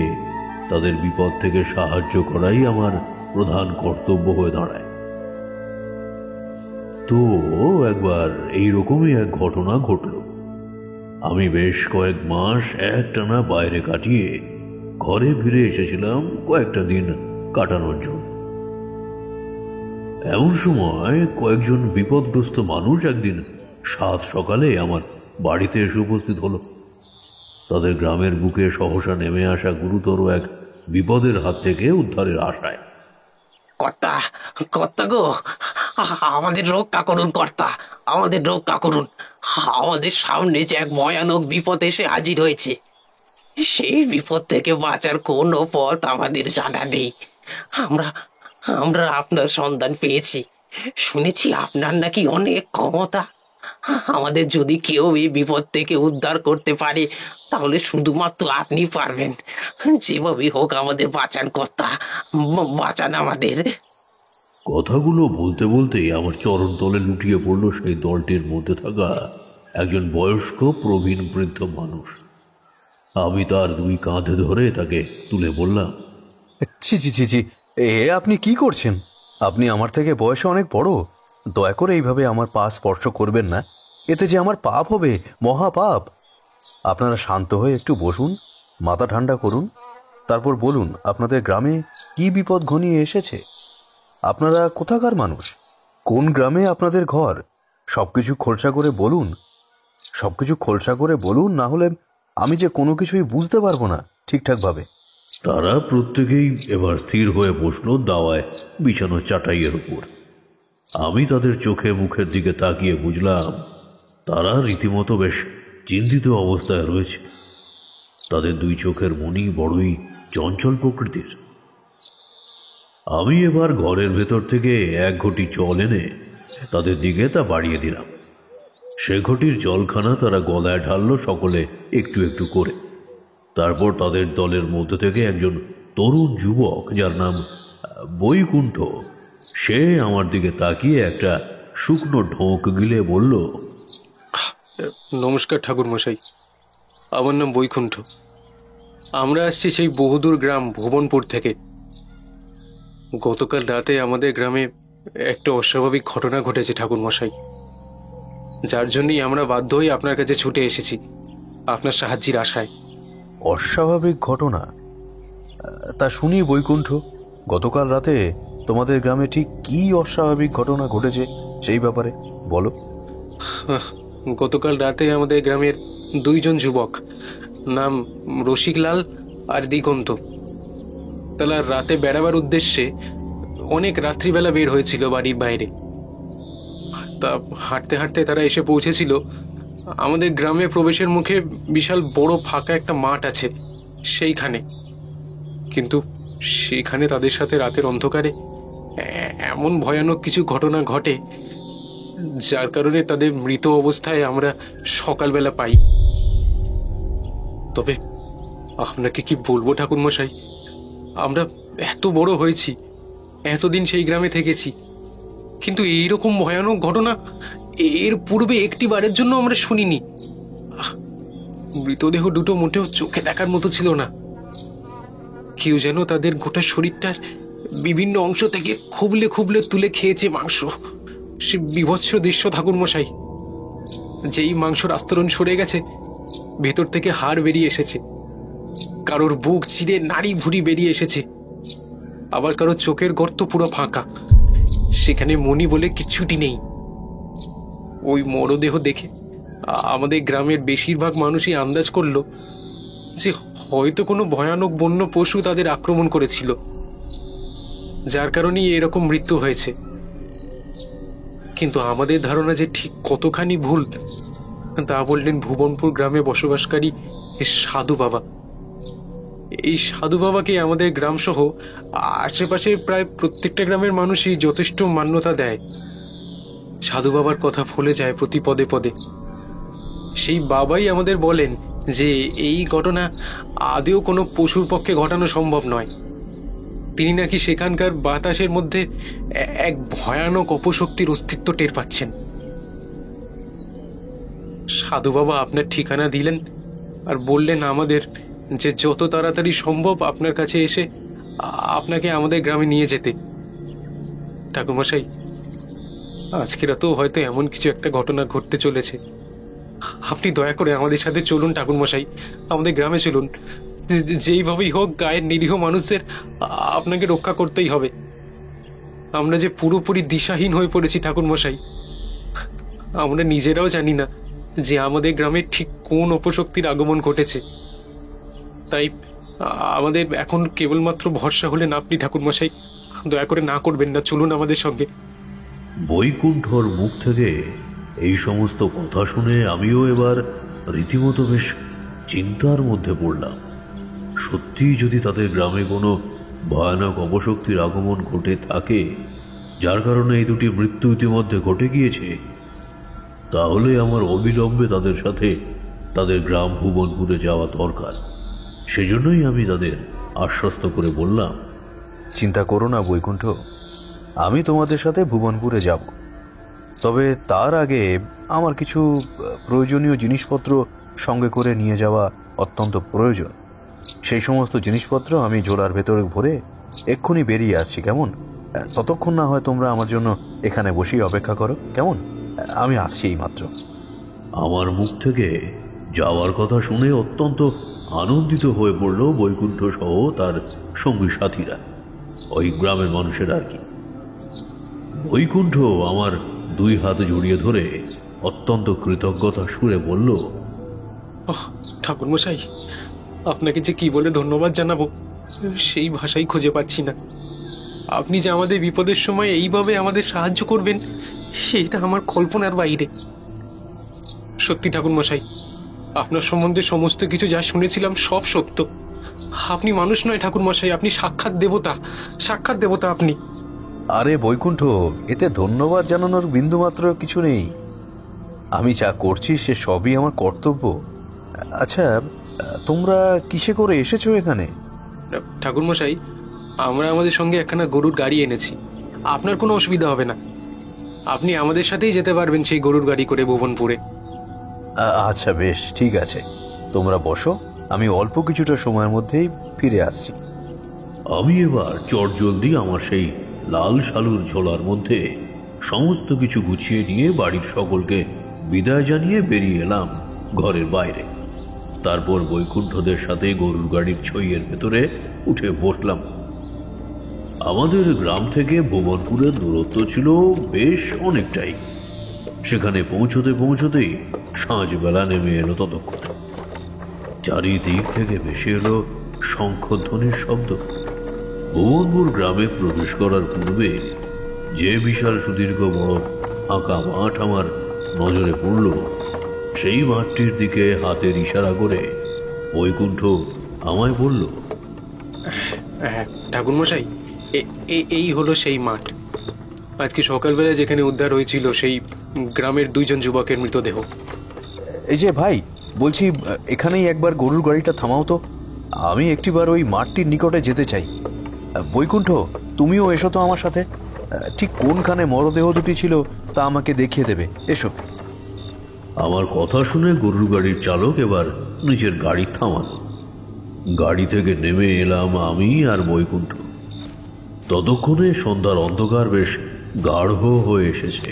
তাদের বিপদ থেকে সাহায্য করাই আমার প্রধান কর্তব্য হয়ে দাঁড়ায়। তো একবার এইরকমই এক ঘটনা ঘটল। আমি বেশ কয়েক মাস একটানা বাইরে কাটিয়ে ঘরে ফিরে এসেছিলাম কয়েকটা দিন কাটানোর জন্য। এমন সময় কয়েকজন বিপদগ্রস্ত মানুষ একদিন সাত সকালে আমার বাড়িতে এসে উপস্থিত হলো। তাদের গ্রামের বুকে সহসা নেমে আসা গুরুতর এক বিপদের হাত থেকে উদ্ধারের আশায়। কর্তা, কর্তা গো, আমাদের রক্ষা করুন কর্তা, আমাদের রক্ষা করুন। আমাদের সামনে যে এক ভয়ানক বিপদ এসে হাজির হয়েছে, সেই বিপদ থেকে বাঁচার কোনো পথ আমাদের জানা নেই। আমরা আমরা আপনার সন্ধান পেয়েছি, শুনেছি আপনার নাকি অনেক ক্ষমতা। আমাদের যদি কেউ এই বিপদ থেকে উদ্ধার করতে পারে তাহলে শুধুমাত্র আপনি পারবেন। যেভাবে হোক আমাদের বাঁচান কর্তা, বাঁচান আমাদের। কথাগুলো বলতে বলতেই আমার চরণ তলে লুটিয়ে পড়ল সেই দলটির মধ্যে থাকা একজন বয়স্ক প্রবীণ বৃদ্ধ মানুষ। আমি তার দুই কাঁধে ধরে তাকে তুলে বললাম, ছি ছি ছি ছি, এ আপনি কি করছেন? আপনি আমার থেকে বয়সে অনেক বড়, দয়া করে এইভাবে আমার পা স্পর্শ করবেন না, এতে যে আমার পাপ হবে, মহাপাপ। আপনারা শান্ত হয়ে একটু বসুন, মাথা ঠান্ডা করুন, তারপর বলুন আপনাদের গ্রামে কি বিপদ ঘনিয়ে এসেছে। আপনারা কোথাকার মানুষ? কোন গ্রামে আপনাদের ঘর? সবকিছু খোলসা করে বলুন, সবকিছু খোলসা করে বলুন, না হলে আমি যে কোনো কিছুই বুঝতে পারবো না ঠিকঠাকভাবে। তারা প্রত্যেকেই এবার স্থির হয়ে বসলো দাওয়ায় বিছানো চাটাইয়ের উপর। আমি তাদের চোখে মুখের দিকে তাকিয়ে বুঝলাম তারা রীতিমতো বেশ চিন্তিত অবস্থায় রয়েছে। তাদের দুই চোখের মনি বড়ই চঞ্চল প্রকৃতির। আমি এবার ঘরের ভেতর থেকে এক ঘটি জল এনে তাদের দিকে তা বাড়িয়ে দিলাম। সে ঘটির জলখানা তারা গলায় ঢাললো সকলে একটু একটু করে। তারপর তাদের দলের মধ্যে থেকে একজন তরুণ যুবক, যার নাম বৈকুণ্ঠ, সে আমার দিকে তাকিয়ে একটা শুকনো ঢোক গিলে বলল, নমস্কার ঠাকুর মশাই, আমার নাম বৈকুণ্ঠ। আমরা আসছি সেই বহুদূর গ্রাম ভুবনপুর থেকে। গতকাল রাতে আমাদের গ্রামে একটা অস্বাভাবিক ঘটনা ঘটেছে ঠাকুর মশাই, যার জন্যই আমরা বাধ্য হয়ে আপনার কাছে ছুটে এসেছি আপনার সাহায্যের আশায়। অস্বাভাবিক ঘটনা? তা শুনি বৈকুণ্ঠ, গতকাল রাতে তোমাদের গ্রামে ঠিক কি অস্বাভাবিক ঘটনা ঘটেছে সেই ব্যাপারে বলো। গতকাল রাতে আমাদের গ্রামের দুইজন যুবক, নাম রসিকলাল আর দিগন্ত, তারা রাতে বেড়াবার উদ্দেশ্যে অনেক রাত্রিবেলা বের হয়েছিল বাড়ির বাইরে। তা হাঁটতে হাঁটতে তারা এসে পৌঁছেছিল আমাদের গ্রামে প্রবেশের মুখে বিশাল বড় ফাঁকা একটা মাঠ আছে সেইখানে। কিন্তু সেখানে তাদের সাথে রাতের অন্ধকারে এমন ভয়ানক কিছু ঘটনা ঘটে, যার কারণে তাদের মৃত অবস্থায় আমরা সকালবেলা পাই। তবে আপনাকে কি বলবো ঠাকুর মশাই, আমরা এত বড় হয়েছি, এতদিন সেই গ্রামে থেকেছি, কিন্তু এইরকম ভয়ানক ঘটনা এর পূর্বে একটি বারের জন্য আমরা শুনিনি। মৃতদেহ দুটো মোটেও চোখে দেখার মতো ছিল না। কেউ যেন তাদের গোটা শরীরটার বিভিন্ন অংশ থেকে খুবলে খুবলে তুলে খেয়েছে মাংস। সে বিভৎস দৃশ্য ঠাকুর মশাই। যেই মাংসর আস্তরণ সরে গেছে, ভেতর থেকে হাড় বেরিয়ে এসেছে, কারোর বুক চিরে নাড়ি ভুড়ি বেরিয়ে এসেছে, আবার কারোর চোখের গর্ত পুরো ফাঁকা, সেখানে মনি বলে কিচ্ছুটি নেই। ওই মরদেহ দেখে আমাদের গ্রামের বেশিরভাগ মানুষই আন্দাজ করলো যে হয়তো কোনো ভয়ানক বন্য পশু তাদের আক্রমণ করেছিল, যার কারণেই এরকম মৃত্যু হয়েছে। কিন্তু আমাদের ধারণা যে ঠিক কতখানি ভুল তা বললেন ভুবনপুর গ্রামে বসবাসকারী সাধু বাবা। এই সাধু বাবাকে আমাদের গ্রাম সহ আশেপাশের প্রায় প্রত্যেকটা গ্রামের মানুষই যথেষ্ট মান্যতা দেয়। সাধু বাবার কথা ফলে যায় প্রতি পদে পদে। সেই বাবাই আমাদের বলেন যে এই ঘটনা আদেও কোনো পশুর পক্ষে ঘটানো সম্ভব নয়। তিনি নাকি সেখানকার বাতাসের মধ্যে এক ভয়ানক অপশক্তির অস্তিত্ব টের পাচ্ছেন। সাধু বাবা আপনার ঠিকানা দিলেন আর বললেন আমাদের যে যত তাড়াতাড়ি সম্ভব আপনার কাছে এসে আপনাকে আমাদের গ্রামে নিয়ে যেতে। ঠাকুরমশাই, আজকে রাতেও হয়তো এমন কিছু একটা ঘটনা ঘটতে চলেছে। আপনি দয়া করে আমাদের সাথে চলুন ঠাকুরমশাই, আমাদের গ্রামে চলুন। যেইভাবেই হোক গায়ের নিরীহ মানুষদের আপনাকে রক্ষা করতেই হবে। আমরা যে পুরোপুরি দিশাহীন হয়ে পড়েছি ঠাকুরমশাই, আমরা নিজেরাও জানি না যে আমাদের গ্রামে ঠিক কোন অপশক্তির আগমন ঘটেছে। তাই আমাদের এখন কেবলমাত্র ভরসা হলেন আপনি ঠাকুরমশাই। দয়া করে না করবেন না, চলুন আমাদের সঙ্গে। বৈকুণ্ঠর মুখ থেকে এই সমস্ত কথা শুনে আমিও এবার রীতিমতো বেশ চিন্তার মধ্যে পড়লাম। সত্যি যদি তাদের গ্রামে কোনো ভয়ানক অপশক্তির আগমন ঘটে থাকে, যার কারণে এই দুটি মৃত্যু ইতিমধ্যে ঘটে গিয়েছে, তাহলে আমার অবিলম্বে তাদের সাথে তাদের গ্রাম ভুবনপুরে যাওয়া দরকার। সেজন্যই আমি তাদের আশ্বস্ত করে বললাম, চিন্তা করো না বৈকুণ্ঠ, আমি তোমাদের সাথে ভুবনপুরে যাব। তবে তার আগে আমার কিছু প্রয়োজনীয় জিনিসপত্র সঙ্গে করে নিয়ে যাওয়া অত্যন্ত প্রয়োজন। সেই সমস্ত জিনিসপত্র আমি ঝোলার ভেতরে ভরে এক্ষুনি বেরিয়ে আসছি, কেমন? ততক্ষণ না হয় তোমরা আমার জন্য এখানে বসেই অপেক্ষা করো, কেমন? আমি আসছি এই মাত্র। আমার মুখ থেকে যাওয়ার কথা শুনে অত্যন্ত আনন্দিত হয়ে পড়ল বৈকুণ্ঠ সহ তার সঙ্গী সাথীরা, ওই গ্রামের মানুষের আর কি। বৈকুণ্ঠ আমার দুই হাত জড়িয়ে ধরে অত্যন্ত কৃতজ্ঞতা সুরে বলল, ঠাকুরমশাই, আপনাকে যে কি বলে ধন্যবাদ জানাবো সেই ভাষাই খুঁজে পাচ্ছি না। আপনি যে আমাদের বিপদের সময় এইভাবে আমাদের সাহায্য করবেন, সেইটা আমার কল্পনার বাইরে। সত্যি ঠাকুরমশাই, আপনার সম্বন্ধে সমস্ত কিছু যা শুনেছিলাম সব সত্য। আপনি মানুষ নয় ঠাকুরমশাই, আপনি সাক্ষাৎ দেবতা, সাক্ষাৎ দেবতা আপনি। আরে বৈকুণ্ঠ, এতে ধন্যবাদ জানানোর বিন্দুমাত্র কিছু নেই। আমি যা করছি সে সবই আমার কর্তব্য। আচ্ছা, তোমরা কিসে করে এসেছো এখানে? ঠাকুরমশাই, আমরা আমাদের সঙ্গে একখানা গরুর গাড়ি এনেছি, আপনার কোনো অসুবিধা হবে না। আপনি আমাদের সাথেই যেতে পারবেন সেই গরুর গাড়ি করে ভুবনপুরে। আচ্ছা বেশ, ঠিক আছে, তোমরা বসো, আমি অল্প কিছুটা সময়ের মধ্যেই ফিরে আসছি। আমি এবার চটজলদি আমার সেই লাল শালুর ঝোলার মধ্যে সমস্ত কিছু গুছিয়ে নিয়ে বাড়ির সকলকে বিদায় জানিয়ে বেরিয়ে এলাম ঘরের বাইরে। তারপর বৈকুণ্ঠদের সাথে গরুর গাড়ির ছইয়ের ভেতরে উঠে বসলাম। আমাদের গ্রাম থেকে ভুবনপুরের দূরত্ব ছিল বেশ অনেকটাই। সেখানে পৌঁছতে পৌঁছতেই সাঁঝবেলা নেমে এলো। ততক্ষণ চারিদিক থেকে ভেসে এলো শঙ্খধ্বনির শব্দ। ভুবনপুর গ্রামে প্রবেশ করার পূর্বে যে বিশাল সুদীর্ঘ বড় ফাঁকা মাঠ আমার নজরে পড়ল, সেই মাঠটির দিকে হাতের ইশারা করে বৈকুণ্ঠ আমায় বলল, ঠাকুরমশাই, এই হলো সেই মাঠ। আজকে সকালবেলা যেখানে উদ্ধার হয়েছিল সেই গ্রামের দুইজন যুবকের মৃতদেহ। এই যে ভাই, বলছি এখানেই একবার গরুর গাড়িটা থামাও তো, আমি একটিবার ওই মাঠটির নিকটে যেতে চাই। বৈকুণ্ঠ, তুমিও এসো তো আমার সাথে। ঠিক কোনখানে মরদেহ দুটি ছিল তা আমাকে দেখিয়ে দেবে, এসো। আমার কথা শুনে গরুর গাড়ির চালক এবার নিজের গাড়ি থামাল। গাড়ি থেকে নেমে এলাম আমি আর বৈকুণ্ঠ। ততক্ষণে সন্ধ্যার অন্ধকার বেশ গাঢ় হয়ে এসেছে।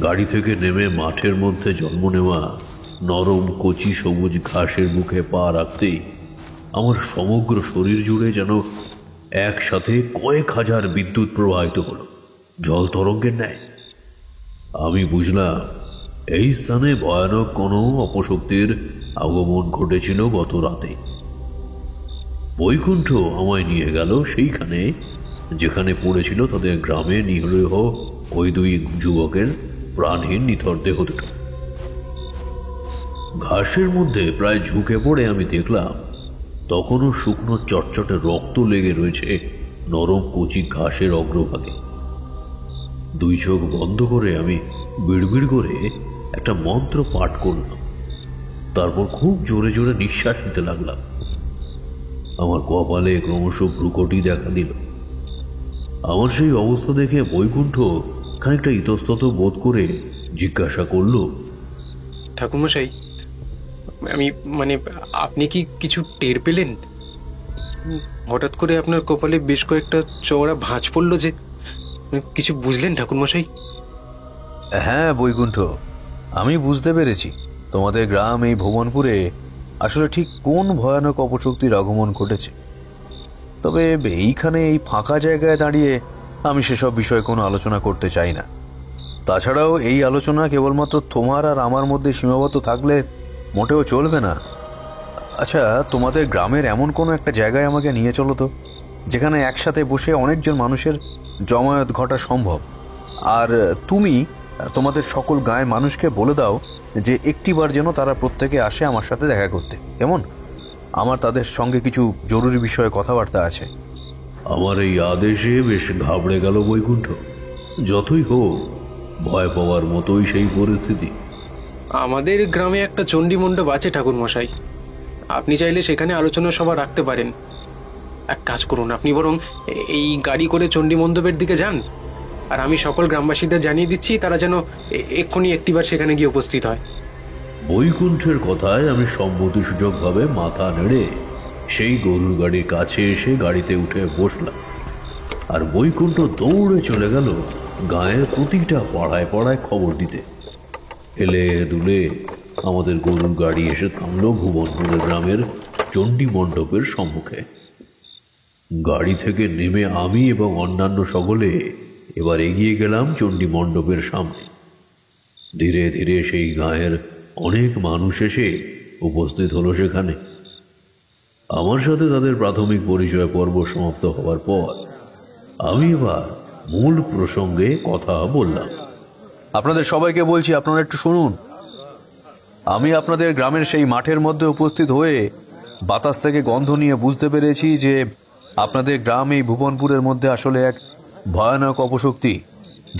গাড়ি থেকে নেমে মাঠের মধ্যে জন্ম নেওয়া নরম কচি সবুজ ঘাসের মুখে পা রাখতেই আমার সমগ্র শরীর জুড়ে যেন একসাথে কয়েক হাজার বিদ্যুৎ প্রবাহিত হলো, জল তরঙ্গের ন্যায়। আমি বুঝলাম এই স্থানে ভয়ানক কোনো অপশক্তির আগমন ঘটেছিল গত রাতে। বৈকুণ্ঠ আমায় নিয়ে গেল সেইখানে যেখানে পড়েছিল তাদের গ্রামে নিরীহ ওই দুই যুবকের প্রাণহীন নিথর দেহ দুটো। ঘাসের মধ্যে প্রায় ঝুঁকে পড়ে আমি দেখলাম তখনও শুকনো চটচটে রক্ত লেগে রয়েছে নরম কচি ঘাসের অগ্রভাগে। দুই চোখ বন্ধ করে আমি বিড়বিড় করে একটা মন্ত্র পাঠ করলাম। তারপর খুব জোরে জোরে নিঃশ্বাস নিতে লাগলাম। আমার কপালে ক্রমশ ভ্রুকটি দেখা দিল। আমার সেই অবস্থা দেখে বৈকুণ্ঠ খানিকটা ইতস্তত বোধ করে জিজ্ঞাসা করল, ঠাকুরমশাই, আমি মানে আপনি কি কিছু টের পেলেন? হঠাৎ করে আপনার কপালে বেশ কয়েকটা চওড়া ভাঁজ পড়লো যে, কিছু বুঝলেন ঠাকুরমশাই? হ্যাঁ বৈকুণ্ঠ, আমি বুঝতে পেরেছি তোমাদের গ্রাম এই ভুবনপুরে আসলে ঠিক কোন ভয়ানক অপশক্তির আগমন ঘটেছে। তবে এইখানে এই ফাঁকা জায়গায় দাঁড়িয়ে আমি সেসব বিষয়ে কোনো আলোচনা করতে চাই না। তাছাড়াও এই আলোচনা কেবলমাত্র তোমার আর আমার মধ্যে সীমাবদ্ধ থাকলে মোটেও চলবে না। আচ্ছা, তোমাদের গ্রামের এমন কোনো একটা জায়গায় আমাকে নিয়ে চলো তো, যেখানে একসাথে বসে অনেকজন মানুষের জমায়েত ঘটা সম্ভব। আর তুমি তোমাদের সকল গাঁয়ের মানুষকে বলে দাও যে একটিবার যেন তারা প্রত্যেকে আসে আমার সাথে দেখা করতে, কেমন? আমার তাদের সঙ্গে কিছু জরুরি বিষয়ে কথাবার্তা আছে। আমার এই আদেশে বেশ ঘাবড়ে গেল বৈকুণ্ঠ। যতই হোক, ভয় পাওয়ার মতোই সেই পরিস্থিতি। আমাদের গ্রামে একটা চণ্ডী মণ্ডপ আছে ঠাকুরমশাই, আপনি চাইলে সেখানে আলোচনা সভা রাখতে পারেন। এক কাজ করুন, আপনি বরং এই গাড়ি করে চণ্ডী মণ্ডপের দিকে যান, আর আমি সকল গ্রামবাসীদের জানিয়ে দিচ্ছি তারা যেন এক্ষুনি একটিবার সেখানে গিয়ে উপস্থিত হয়। বৈকুণ্ঠের কথায় আমি সম্মতিসূচকভাবে মাথা নেড়ে সেই গরুর গাড়ির কাছে এসে গাড়িতে উঠে বসলাম। আর বৈকুণ্ঠ দৌড়ে চলে গেল গায়ের প্রতিটা পাড়ায় পাড়ায় খবর দিতে। হেলে দুলে আমাদের গরুর গাড়ি এসে থামল ভুবনপুরের গ্রামের চণ্ডী মণ্ডপের সম্মুখে। গাড়ি থেকে নেমে আমি এবং অন্যান্য সকলে এবার এগিয়ে গেলাম চণ্ডী মণ্ডপের সামনে। ধীরে ধীরে সেই গাঁয়ের অনেক মানুষ এসে উপস্থিত হলো সেখানে। আমার সাথে তাদের প্রাথমিক পরিচয় পর্ব সমাপ্ত হওয়ার পর আমি এবার মূল প্রসঙ্গে কথা বললাম। আপনাদের সবাইকে বলছি, আপনারা একটু শুনুন। আমি আপনাদের গ্রামের সেই মাঠের মধ্যে উপস্থিত হয়ে বাতাস থেকে গন্ধ নিয়ে বুঝতে পেরেছি যে আপনাদের গ্রাম এই ভুবনপুরের মধ্যে আসলে এক ভয়ানক অপশক্তি,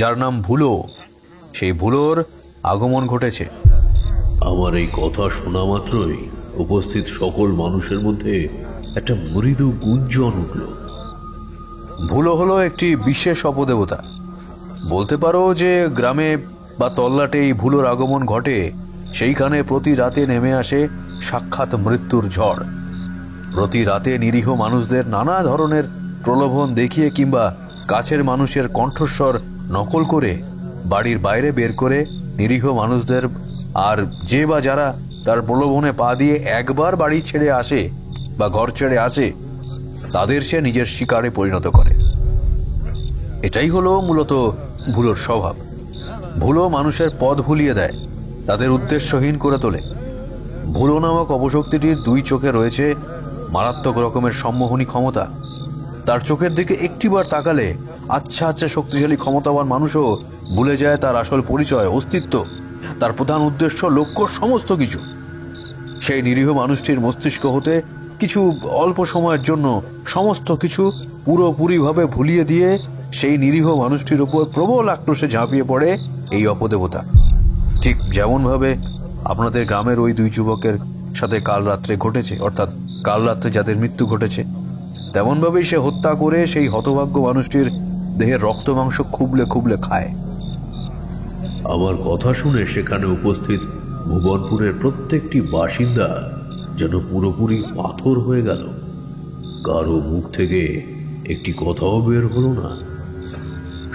যার নাম ভুলো, সেই ভুলোর আগমন ঘটেছে। আমার এই কথা শোনা মাত্রই উপস্থিত সকল মানুষের মধ্যে একটা মৃদু গুঞ্জন উঠল। ভুলো হলো একটি বিশেষ অপদেবতা। বলতে পারো যে গ্রামে বা তল্লাটে এই ভুলোর আগমন ঘটে সেইখানে প্রতি রাতে নেমে আসে সাক্ষাৎ মৃত্যুর ঝড়। প্রতি রাতে নিরীহ মানুষদের নানা ধরনের প্রলোভন দেখিয়ে কিংবা কাছের মানুষের কণ্ঠস্বর নকল করে বাড়ির বাইরে বের করে নিরীহ মানুষদের, আর যে বা যারা তার প্রলোভনে পা দিয়ে একবার বাড়ি ছেড়ে আসে বা ঘর ছেড়ে আসে, তাদের সে নিজের শিকারে পরিণত করে। এটাই হলো মূলত ভুলোর স্বভাব। ভুলো মানুষের পথ ভুলিয়ে দেয়, তাদের উদ্দেশ্যহীন করে তোলে। ভুলো নামক অপশক্তিটির দুই চোখে রয়েছে মারাত্মক রকমের সম্মোহনী ক্ষমতা। তার চোখের দিকে একটিবার তাকালে আচ্ছা আচ্ছা শক্তিশালী ক্ষমতাবান মানুষও ভুলে যায় তার আসল পরিচয়, অস্তিত্ব, তার প্রধান উদ্দেশ্য, লক্ষ্য, সমস্ত কিছু। সেই নিরীহ মানুষটির মস্তিষ্ক হতে কিছু অল্প সময়ের জন্য সমস্ত কিছু পুরোপুরিভাবে ভুলিয়ে দিয়ে সেই নিরীহ মানুষটির উপর প্রবল আক্রোশে ঝাঁপিয়ে পড়ে এই অপদেবতা। ঠিক যেমনভাবে আপনাদের গ্রামের ওই দুই যুবকের সাথে কাল রাত্রে ঘটেছে, অর্থাৎ কাল রাত্রে যাদের মৃত্যু ঘটেছে, তেমনভাবেই সে হত্যা করে সেই হতভাগ্য মানুষটির দেহের রক্ত মাংস খুবলে খুবলে খায়। আমার কথা শুনে সেখানে উপস্থিত ভুবনপুরের প্রত্যেকটি বাসিন্দা যেন পুরোপুরি পাথর হয়ে গেল। কারো মুখ থেকে একটি কথাও বের হলো না।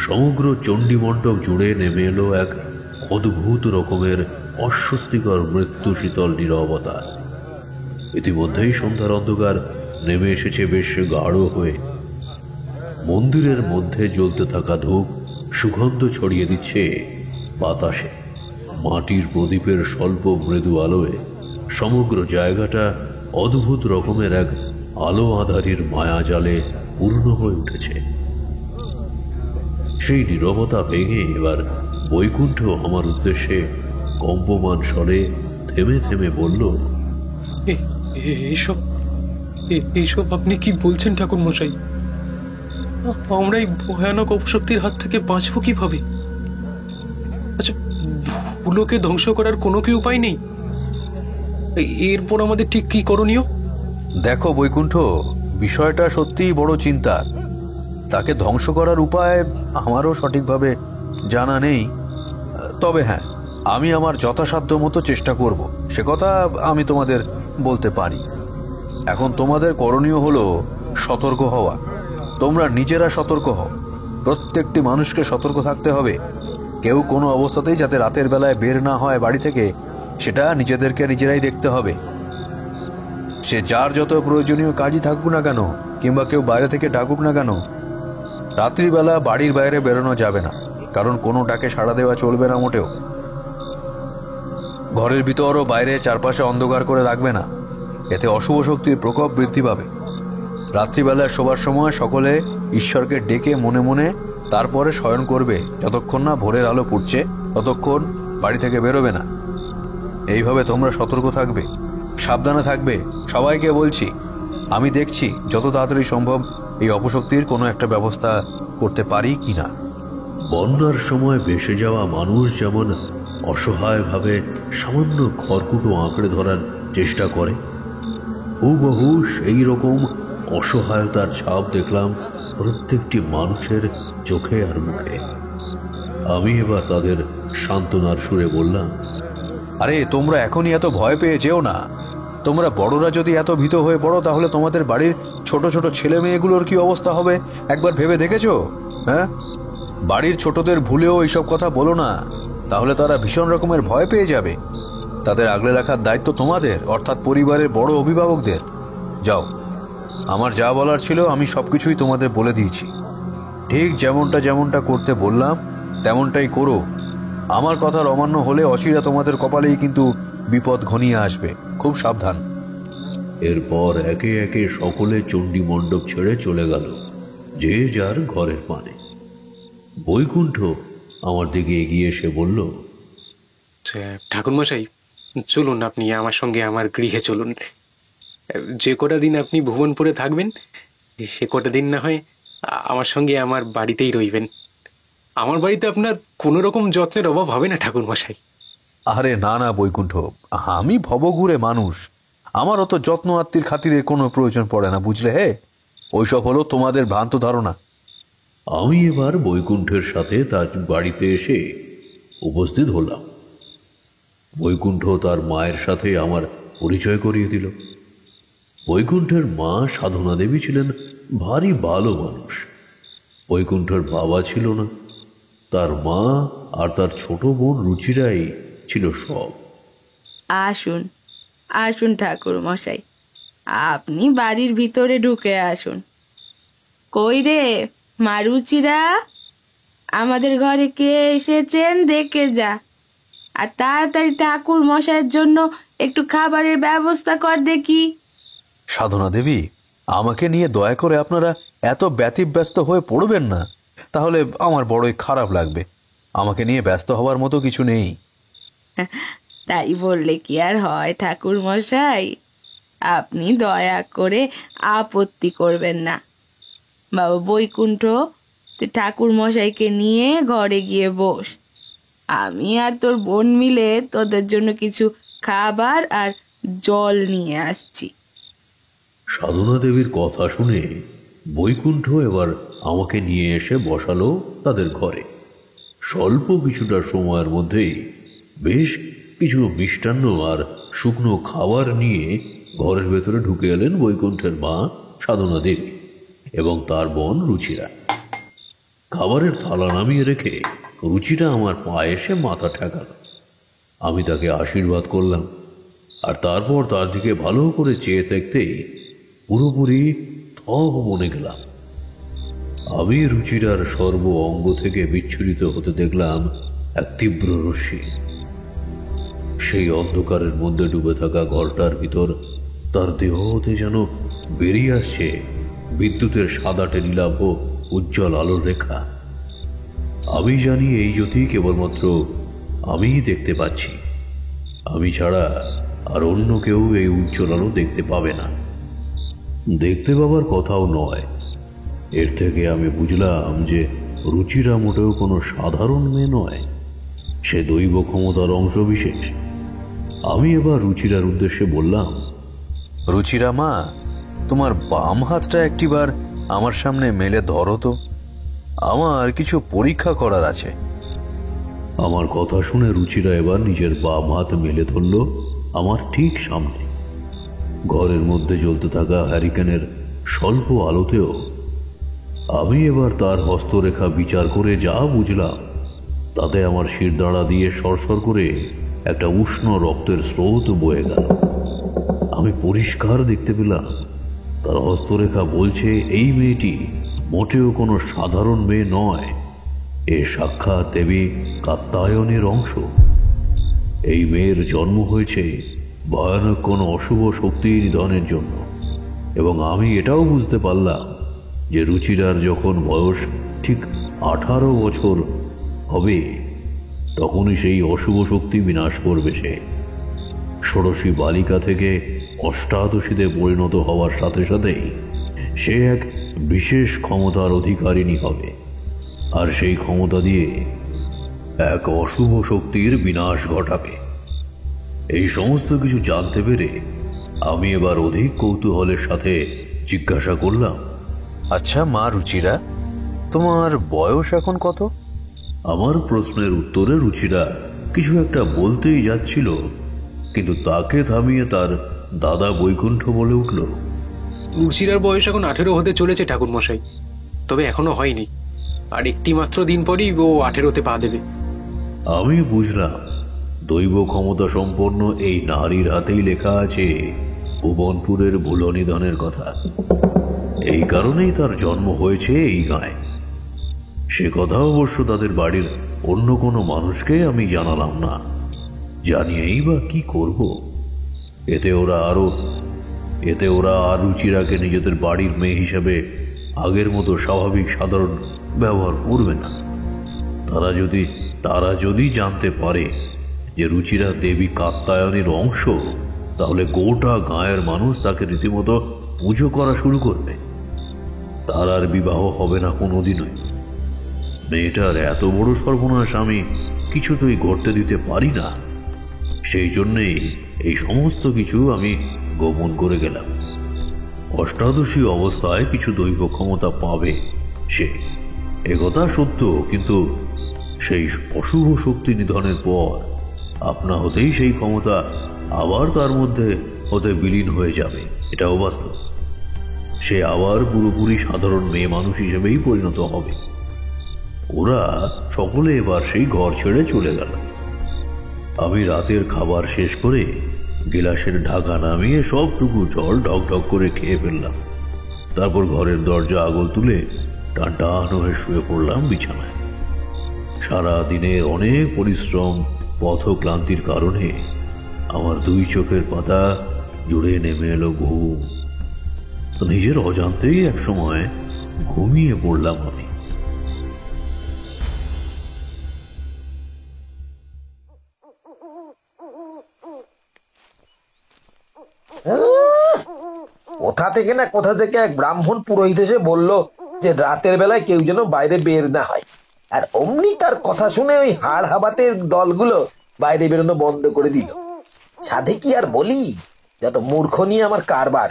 সমগ্র চণ্ডী মণ্ডপ জুড়ে নেমে এলো এক অদ্ভুত রকমের অস্বস্তিকর মৃত্যু শীতল নীরবতা। ইতিমধ্যেই সন্ধ্যার অন্ধকার নেমে এসেছে বেশ গাঢ় হয়ে। মন্দিরের মধ্যে জ্বলতে থাকা ধূপ সুগন্ধ ছড়িয়ে দিচ্ছে বাতাসে। মাটির প্রদীপের স্বল্প মৃদু আলোয় সমগ্র জায়গাটা অদ্ভুত রকমের এক আলো আঁধারির মায়াজালে পূর্ণ হয়ে উঠেছে। সেই নীরবতা ভেঙে এবার বৈকুণ্ঠ আমার উদ্দেশ্যে কম্পমান স্বরে থেমে থেমে বলল, এইসব আপনি কি বলছেন ঠাকুর মশাই? আমরা এই ভয়ানক অপশক্তির হাত থেকে বাঁচবো কিভাবে? আচ্ছা, ভুলোকে ধ্বংস করার কোনো কি উপায় নেই? এরপর আমাদের ঠিক কি করণীয়? দেখো বৈকুণ্ঠ, বিষয়টা সত্যিই বড় চিন্তার। তাকে ধ্বংস করার উপায় আমারও সঠিকভাবে জানা নেই। তবে হ্যাঁ, আমি আমার যথাসাধ্য মতো চেষ্টা করব, সে কথা আমি তোমাদের বলতে পারি। এখন তোমাদের করণীয় হলো সতর্ক হওয়া। তোমরা নিজেরা সতর্ক হও, প্রত্যেকটি মানুষকে সতর্ক থাকতে হবে। কেউ কোনো অবস্থাতেই যাতে রাতের বেলায় বের না হয় বাড়ি থেকে, সেটা নিজেদেরকে নিজেরাই দেখতে হবে। সে যার যত প্রয়োজনীয় কাজই থাকুক না কেন, কিংবা কেউ বাইরে থেকে ডাকুক না কেন, রাত্রিবেলা বাড়ির বাইরে বেরোনো যাবে না, কারণ কোনো ডাকে সাড়া দেওয়া চলবে না মোটেও। ঘরের ভিতর ও বাইরে চারপাশে অন্ধকার করে রাখবে না, এতে অশুভ শক্তির প্রকোপ বৃদ্ধি পাবে। রাত্রিবেলায় শোবার সময় সকলে ঈশ্বরকে ডেকে মনে মনে তারপরে শয়ন করবে। যতক্ষণ না ভোরের আলো ফুটছে ততক্ষণ বাড়ি থেকে বেরোবে না। এইভাবে তোমরা সতর্ক থাকবে, সাবধানে থাকবে। সবাইকে বলছি, আমি দেখছি যত তাড়াতাড়ি সম্ভব এই অপশক্তির কোনো একটা ব্যবস্থা করতে পারি কিনা। বন্যার সময় ভেসে যাওয়া মানুষ যেমন অসহায়ভাবে সামান্য খড়কুটো আঁকড়ে ধরার চেষ্টা করে, হুবহু সেই রকম অসহায়তার ছাপ দেখলাম প্রত্যেকটি মানুষের চোখে আর মুখে। আমি এবার তাদের সান্ত্বনার সুরে বললাম, আরে তোমরা এখনই এত ভয় পেয়ে যেও না। তোমরা বড়রা যদি এত ভীত হয়ে পড়ো, তাহলে তোমাদের বাড়ির ছোট ছোট ছেলে মেয়েগুলোর কি অবস্থা হবে একবার ভেবে দেখেছো? হ্যাঁ, বাড়ির ছোটদের ভুলেও এইসব কথা বলো না, তাহলে তারা ভীষণ রকমের ভয় পেয়ে যাবে। তাদের আগলে রাখার দায়িত্ব তোমাদের, অর্থাৎ পরিবারের বড় অভিভাবকদের। যাও, আমার যা বলার ছিল আমি সবকিছুই তোমাদের বলে দিয়েছি। ঠিক যেমনটা করতে বললাম তেমনটাই করো। আমার কথার অমান্য হলে অচিরা তোমাদের কপালেই কিন্তু বিপদ ঘনিয়ে আসবে, খুব সাবধান। এরপর একে একে সকলে চণ্ডী মণ্ডপ ছেড়ে চলে গেল যে যার ঘরের পানে। বৈকুণ্ঠ আমার দিকে এগিয়ে এসে বলল, ঠাকুরমশাই, চলুন আপনি আমার সঙ্গে আমার গৃহে চলুন। যে কটা দিন আপনি ভুবনপুরে থাকবেন, সে কটা দিন না হয় আমার সঙ্গে আমার বাড়িতেই রইবেন। আমার বাড়িতে আপনার কোনো রকম যত্নের অভাব হবে না ঠাকুরমশাই। আরে না না বৈকুণ্ঠ, আমি ভবঘুরে মানুষ, আমার অত যত্ন আত্মীর খাতিরে কোনো প্রয়োজন পড়ে না, বুঝলে? হে, ওইসব হলো তোমাদের ভ্রান্ত ধারণা। আমি এবার বৈকুণ্ঠের সাথে তার বাড়িতে এসে উপস্থিত হলাম। বৈকুণ্ঠ তার মায়ের সাথে আমার পরিচয় করিয়ে দিল। বৈকুণ্ঠের মা সাধনা দেবী ছিলেন ভারী ভালো মানুষ। বৈকুণ্ঠের বাবা ছিল না, তার মা আর তার ছোট বোন রুচিরাই ছিল সব। আসুন আসুন ঠাকুর মশাই, আপনি বাড়ির ভিতরে ঢুকে আসুন। কই রে মা রুচিরা, আমাদের ঘরে কে এসেছেন দেখে যা, আর তাড়াতাড়ি ঠাকুর মশাইয়ের জন্য একটু খাবারের ব্যবস্থা কর দেখি। সাধনা দেবী, আমাকে নিয়ে দয়া করে আপনারা এত ব্যতিব্যস্ত হয়ে পড়বেন না, তাহলে আমার বড়ই খারাপ লাগবে। আমাকে নিয়ে ব্যস্ত হওয়ার মতো কিছু নেই। তাই বললে কি আর হয় ঠাকুর মশাই, আপনি দয়া করে আপত্তি করবেন না। বাবা বৈকুণ্ঠ, তুই ঠাকুর মশাইকে নিয়ে ঘরে গিয়ে বস, আমি আর তোর বোন মিলে তোদের জন্য কিছু খাবার আর জল নিয়ে আসছি। সাধনা দেবীর কথা শুনে বৈকুণ্ঠ এবার আমাকে নিয়ে এসে বসালো তাদের ঘরে। স্বল্প কিছুটা সময়ের মধ্যেই বেশ কিছু মিষ্টান্ন আর শুকনো খাবার নিয়ে ঘরের ভেতরে ঢুকে এলেন বৈকুণ্ঠের মা সাধনা দেবী এবং তার বোন রুচিরা। খাবারের থালা নামিয়ে রেখে রুচিরা আমার পায়ে এসে মাথা ঠেকাল। আমি তাকে আশীর্বাদ করলাম, আর তারপর তার দিকে ভালো করে চেয়ে দেখতেই পুরোপুরি থ মনে গেলাম। আমি রুচিরার সর্ব অঙ্গ থেকে বিচ্ছুরিত হতে দেখলাম এক তীব্র রশ্মি। সেই অন্ধকারের মধ্যে ডুবে থাকা ঘরটার ভিতর তার দেহ হতে যেন বেরিয়ে আসছে বিদ্যুতের সাদাটে নীলাভ উজ্জ্বল আলোর রেখা। আমি জানি এই জ্যোতি কেবলমাত্র আমিই দেখতে পাচ্ছি, আমি ছাড়া আর অন্য কেউ এই উজ্জ্বল আলো দেখতে পাবে না। দেখতে পাবার কথাও নয়। এর থেকে আমি বুঝলাম যে রুচিরা মোটেও কোনো সাধারণ মেয়ে নয়, সে দৈব ক্ষমতার অংশ বিশেষ। আমি এবার রুচিরার উদ্দেশ্যে বললাম, রুচিরা মা, তোমার বাম হাতটা একটিবার আমার সামনে মেলে ধরো তো, আমার কিছু পরীক্ষা করার আছে। আমার কথা শুনে রুচিরা এবার নিজের বাম হাত মেলে ধরল আমার ঠিক সামনে। ঘরের মধ্যে জ্বলতে থাকা হ্যারিকেনের স্বল্প আলোতেও আমি এবার তার হস্তরেখা বিচার করে যা বুঝলাম, তাতে আমার শিরদাঁড়া দিয়ে সরসর করে একটা উষ্ণ রক্তের স্রোত বয়ে গেল। আমি পরিষ্কার দেখতে পেলাম তার হস্তরেখা বলছে এই মেয়েটি মোটেও কোনো সাধারণ মেয়ে নয়, এ সাক্ষাৎ দেবী কাত্যায়নের অংশ। এই মেয়ের জন্ম হয়েছে ভয়ানক কোনো অশুভ শক্তির নিধনের জন্য। এবং আমি এটাও বুঝতে পারলাম যে রুচিরার যখন বয়স ঠিক 18 বছর হবে, তখনই সেই অশুভ শক্তি বিনাশ করবে সে। ষোড়শী বালিকা থেকে অষ্টাদশীতে পরিণত হওয়ার সাথে সাথেই সে এক বিশেষ ক্ষমতার অধিকারিণী হবে, আর সেই ক্ষমতা দিয়ে এক অশুভ শক্তির বিনাশ ঘটাবে। এই সমস্ত কিছু জানতে পেরে আমি এবার অধিক কৌতূহলের সাথে জিজ্ঞাসা করলাম, আচ্ছা মা রুচিরা, তোমার বয়স এখন কত? আমার প্রশ্নের উত্তরে রুচিরা কিছু একটা বলতেই যাচ্ছিল, কিন্তু তাকে থামিয়ে তার দাদা বৈকুণ্ঠ বলে উঠল, রুচিরার বয়স এখন 18 হতে চলেছে ঠাকুর মশাই, তবে এখনো হয়নি। আর একটি মাত্র দিন পরই ও 18তে পা দেবে। আমি বুঝলাম দৈব ক্ষমতা সম্পন্ন এই নারীর হাতেই লেখা আছে ভুবনপুরের ভুলনিধনের কথা। এই কারণেই তার জন্ম হয়েছে এই গায়ে। সে কথা অবশ্য তাদের বাড়ির অন্য কোনো মানুষকে আমি জানালাম না, জানিয়েই বা কি করব। এতে ওরা আর রুচিরাকে নিজেদের বাড়ির মেয়ে হিসেবে আগের মতো স্বাভাবিক সাধারণ ব্যবহার করবে না। তারা যদি জানতে পারে যে রুচিরা দেবী কাত্যায়নের অংশ, তাহলে গোটা গাঁয়ের মানুষ তাকে রীতিমতো পুজো করা শুরু করবে। তার আর বিবাহ হবে না কোনোদিনই। মেয়েটার এত বড় সর্বনাশ আমি কিছুতেই ঘটতে দিতে পারি না। সেই জন্যেই এই সমস্ত কিছু আমি গোপন করে গেলাম। অষ্টাদশী অবস্থায় কিছু দৈব ক্ষমতা পাবে সে, একথা সত্য, কিন্তু সেই অশুভ শক্তি নিধনের পর আপনা হতেই সেই ক্ষমতা আবার তার মধ্যে হতে বিলীন হয়ে যাবে, এটাও বাস্তব। সে আবার পুরোপুরি সাধারণ মেয়ে মানুষ হিসেবেই পরিণত হবে। ওরা সকলে এবার সেই ঘর ছেড়ে চলে গেল। আমি রাতের খাবার শেষ করে গিলাসের ঢাকা নামিয়ে সবটুকু জল ঢকঢক করে খেয়ে ফেললাম। তারপর ঘরের দরজা আগল তুলে টান হয়ে শুয়ে পড়লাম বিছানায়। সারা দিনের অনেক পরিশ্রম, পথ ক্লান্তির কারণে আমার দুই চোখের পাতা জুড়ে নেমে এলো ঘুম। নিজের অজান্তেই একসময় ঘুমিয়ে পড়লাম আমি। কোথা থেকে এক ব্রাহ্মণ পুরোহিত এসে বলল যে রাতের বেলায় কেউ যেন বাইরে বের না হয়, আর অমনি তার কথা শুনে ওই হাড় হাবাতের দলগুলো বাইরে বেরোনো বন্ধ করে দিল। সাধে কি আর বলি, যত মূর্খ নিয়ে আমার কারবার।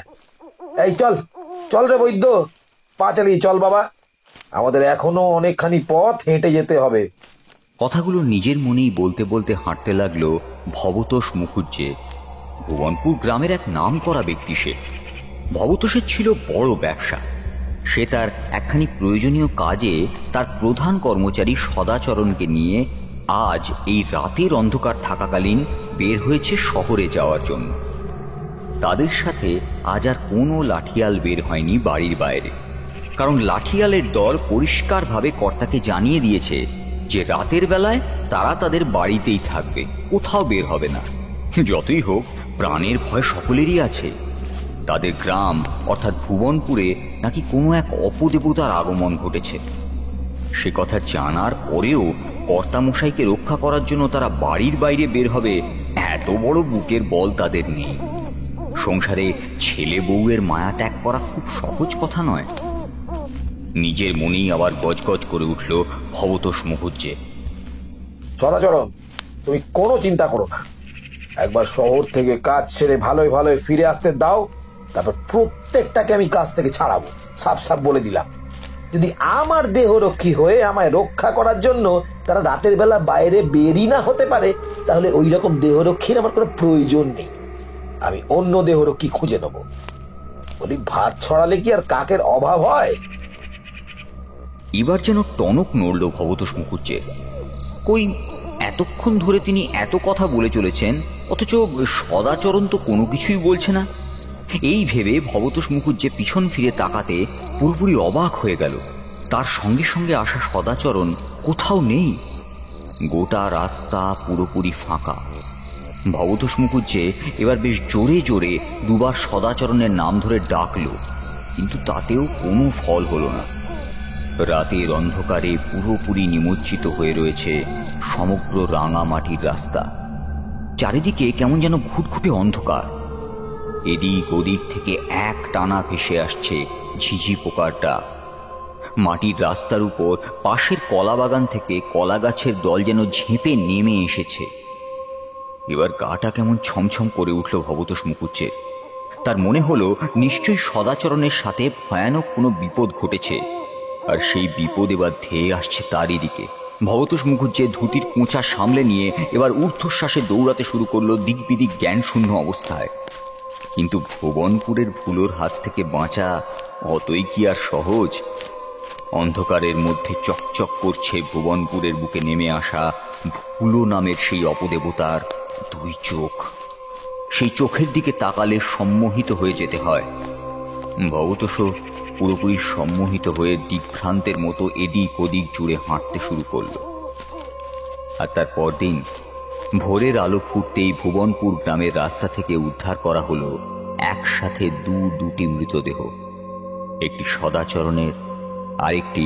এই চল চল রে বৈদ্য, পা চালিয়ে চল বাবা, আমাদের এখনো অনেকখানি পথ হেঁটে যেতে হবে। কথাগুলো নিজের মনেই বলতে বলতে হাঁটতে লাগলো ভবতোষ মুখুজ্জে। ভুবনপুর গ্রামের এক নামকরা ব্যক্তি সে। ভবতোষের ছিল বড় ব্যবসা। সে তার একখানি প্রয়োজনীয় কাজে তার প্রধান কর্মচারী সদাচরণকে নিয়ে আজ এই রাতের অন্ধকার থাকাকালীন বের হয়েছে শহরে যাওয়ার জন্য। তাদের সাথে আজ আর কোনো লাঠিয়াল বের হয়নি বাড়ির বাইরে, কারণ লাঠিয়ালের দল পরিষ্কারভাবে কর্তাকে জানিয়ে দিয়েছে যে রাতের বেলায় তারা তাদের বাড়িতেই থাকবে, কোথাও বের হবে না। যতই হোক প্রাণের ভয় সকলেরই আছে। তাদের গ্রাম অর্থাৎ ভুবনপুরে নাকি কোনো এক অপদেবতার আগমন ঘটেছে। সে কথা জানার পরেও কর্তামশাইকে রক্ষা করার জন্য তারা বাড়ির বাইরে বের হবে, এত বড় বুকের বল তাদের নেই। সংসারে ছেলে বউয়ের মায়া ত্যাগ করা খুব সহজ কথা নয়। নিজের মনেই আবার গজগজ করে উঠল ভবতোষ মুখুজ্জে। সদাচরণ, তুমি কোনো চিন্তা করো না, একবার শহর থেকে কাজ ছেড়ে ভালোই ভালোই ফিরে আসতে দাও, তারপর প্রত্যেকটাকে আমি কাজ থেকে ছাড়াবো, সাফ সাফ বলে দিলাম। যদি আমার দেহরক্ষী হয়ে আমায় রক্ষা করার জন্য তারা রাতের বেলা বাইরে বেরই না হতে পারে, তাহলে ওই রকম দেহরক্ষীর আমার কোনো প্রয়োজন নেই। আমি অন্য দেহরক্ষী খুঁজে নেব। বলি, ভাত ছড়ালে কি আর কাকের অভাব হয়? এবার যেন টনক নড়ল ভবতোষ মুখুজ্জের। কই, এতক্ষণ ধরে তিনি এত কথা বলে চলেছেন, অথচ সদাচরণ তো কোনো কিছুই বলছে না। এই ভেবে ভবতোষ মুখুজ্জে পিছন ফিরে তাকাতে পুরোপুরি অবাক হয়ে গেল। তার সঙ্গে সঙ্গে আসা সদাচরণ কোথাও নেই। গোটা রাস্তা পুরোপুরি ফাঁকা। ভবতোষ মুখুজ্জে এবার বেশ জোরে জোরে দুবার সদাচরণের নাম ধরে ডাকল, কিন্তু তাতেও কোনো ফল হলো না। রাতের অন্ধকারে পুরোপুরি নিমজ্জিত হয়ে রয়েছে সমগ্র রাঙামাটির রাস্তা। চারিদিকে কেমন যেন ঘুটঘুটে অন্ধকার। এদিক ওদিক থেকে এক টানা ভেসে আসছে ঝিঝি পোকার ডাক। মাটির রাস্তার উপর পাশের কলা বাগান থেকে কলা গাছের দল যেন ঝেঁপে নেমে এসেছে। এবার গাটা কেমন ছমছম করে উঠল ভবতোষ মুখুজ্জের। তার মনে হলো নিশ্চয়ই সদাচরণের সাথে ভয়ানক কোনো বিপদ ঘটেছে, আর সেই বিপদ এবার ধেয়ে আসছে তারই দিকে। ভবতোষ মুখুজ্জে ধুতির কোঁচা সামলে নিয়ে এবার ঊর্ধ্বশ্বাসে দৌড়াতে শুরু করলো দিক বিদিক জ্ঞান শূন্য অবস্থায়। কিন্তু ভুবনপুরের ভুলোর হাত থেকে বাঁচা অতই কি আর সহজ? অন্ধকারের মধ্যে চকচক করছে ভুবনপুরের বুকে নেমে আসা ভুলো নামের সেই অপদেবতার দুই চোখ। সেই চোখের দিকে তাকালে সম্মোহিত হয়ে যেতে হয়। ভবতোষ পুরোপুরি সম্মোহিত হয়ে দিগ্ভ্রান্তের মতো এদিক ওদিক জুড়ে হাঁটতে শুরু করল। আর তার পরদিন ভোরের আলো ফুটতেই ভুবনপুর গ্রামের রাস্তা থেকে উদ্ধার করা হলো একসাথে দুটি মৃতদেহ, একটি সদাচরণের আর একটি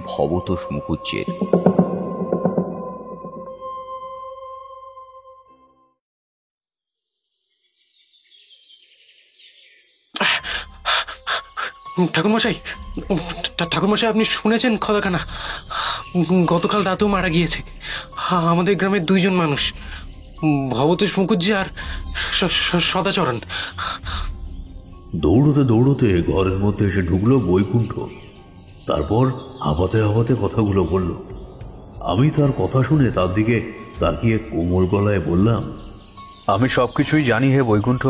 ভবতোষ মুখুজ্জের। ঠাকুরমশাই, আপনি শুনেছেন খদাখানা? গতকাল রাতেও মারা গিয়েছে আমাদের গ্রামের দুইজন মানুষ, ভবতোষ মুখুজ্জে আর সদাচরণ। দৌড়তে দৌড়তে ঘরের মধ্যে এসে ঢুকলো বৈকুণ্ঠ। তারপর হাঁপাতে হাঁপাতে কথাগুলো বলল। আমি তার কথা শুনে তার দিকে তাকিয়ে কোমল গলায় বললাম, আমি সবকিছুই জানি হে বৈকুণ্ঠ,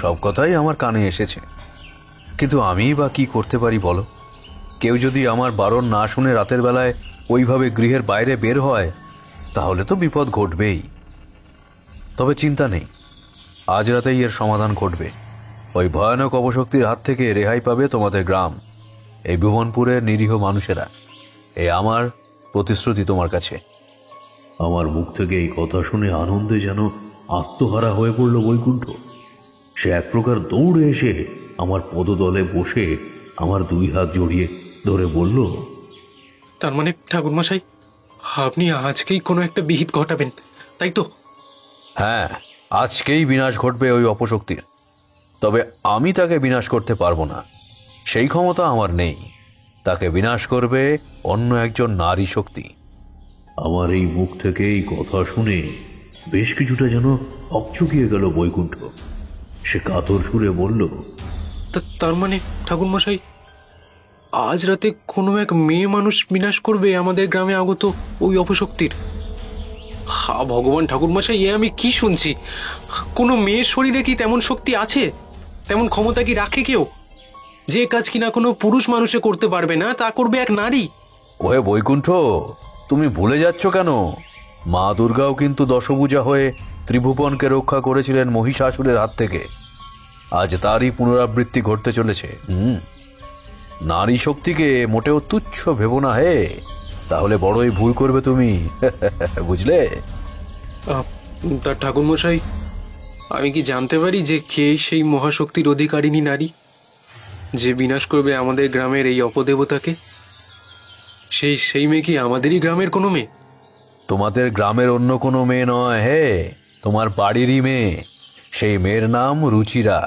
সব কথাই আমার কানে এসেছে, কিন্তু আমি বা কি করতে পারি বলো? কেউ যদি আমার বারণ না শুনে রাতের বেলায় ওইভাবে গৃহের বাইরে বের হয়, তাহলে তো বিপদ ঘটবেই। তবে চিন্তা নেই, আজ রাতেই এর সমাধান ঘটবে। ওই ভয়ানক অপশক্তির হাত থেকে রেহাই পাবে তোমাদের গ্রাম, এই ভুবনপুরের নিরীহ মানুষেরা। এই আমার প্রতিশ্রুতি তোমার কাছে। আমার মুখ থেকে এই কথা শুনে আনন্দে যেন আত্মহারা হয়ে পড়ল বৈকুণ্ঠ। সে এক প্রকার দৌড়ে এসে আমার পদতলে বসে আমার দুই হাত জড়িয়ে ধরে বলল, তার মানে ঠাকুরমশাই, আপনি আজকেই কোনো একটা বিহিত ঘটাবেন, তাই তো? হ্যাঁ, আজকেই বিনাশ ঘটবে ওই অপশক্তির। তবে আমি তাকে বিনাশ করতে পারবো না, সেই ক্ষমতা আমার নেই। তাকে বিনাশ করবে অন্য একজন নারী শক্তি। আমার এই মুখ থেকে এই কথা শুনে বেশ কিছুটা যেন হকচকিয়ে গেল বৈকুণ্ঠ। সে কাতর সুরে বলল, তার মানে ঠাকুরমশাই, আজ রাতে কোনো এক মেয়ে মানুষ বিনাশ করবে আমাদের গ্রামে আগত ওই অপশক্তির? হা ভগবান ঠাকুরমশাই, এ আমি কি শুনছি? কোনো মেয়ের শরীরে কি তেমন শক্তি আছে? তেমন ক্ষমতা কি রাখে কেউ? যে কাজ কিনা কোনো পুরুষ মানুষে করতে পারবে না, তা করবে এক নারী। ওহে বৈকুণ্ঠ, তুমি ভুলে যাচ্ছ কেন? মা দুর্গাও কিন্তু দশভুজা হয়ে ত্রিভুবনকে রক্ষা করেছিলেন মহিষাসুরের হাত থেকে। আজ তারই পুনরাবৃত্তি ঘটতে চলেছে। নারী শক্তিকে মোটেও তুচ্ছ ভেবো না হে, তাহলে বড়ই ভুল করবে তুমি। বুঝলে? তার ঠাকুরমশাই, আমি কি জানতে পারি যে কে সেই মহাশক্তির অধিকারিণী নারী, যে বিনাশ করবে আমাদের গ্রামের এই অপদেবতাকে? সেই মেয়ে কি আমাদেরই গ্রামের কোনো মেয়ে? তোমাদের গ্রামের অন্য কোনো মেয়ে নয় হে, তোমার বাড়িরই মেয়ে। সেই মেয়ের নাম রুচিরা।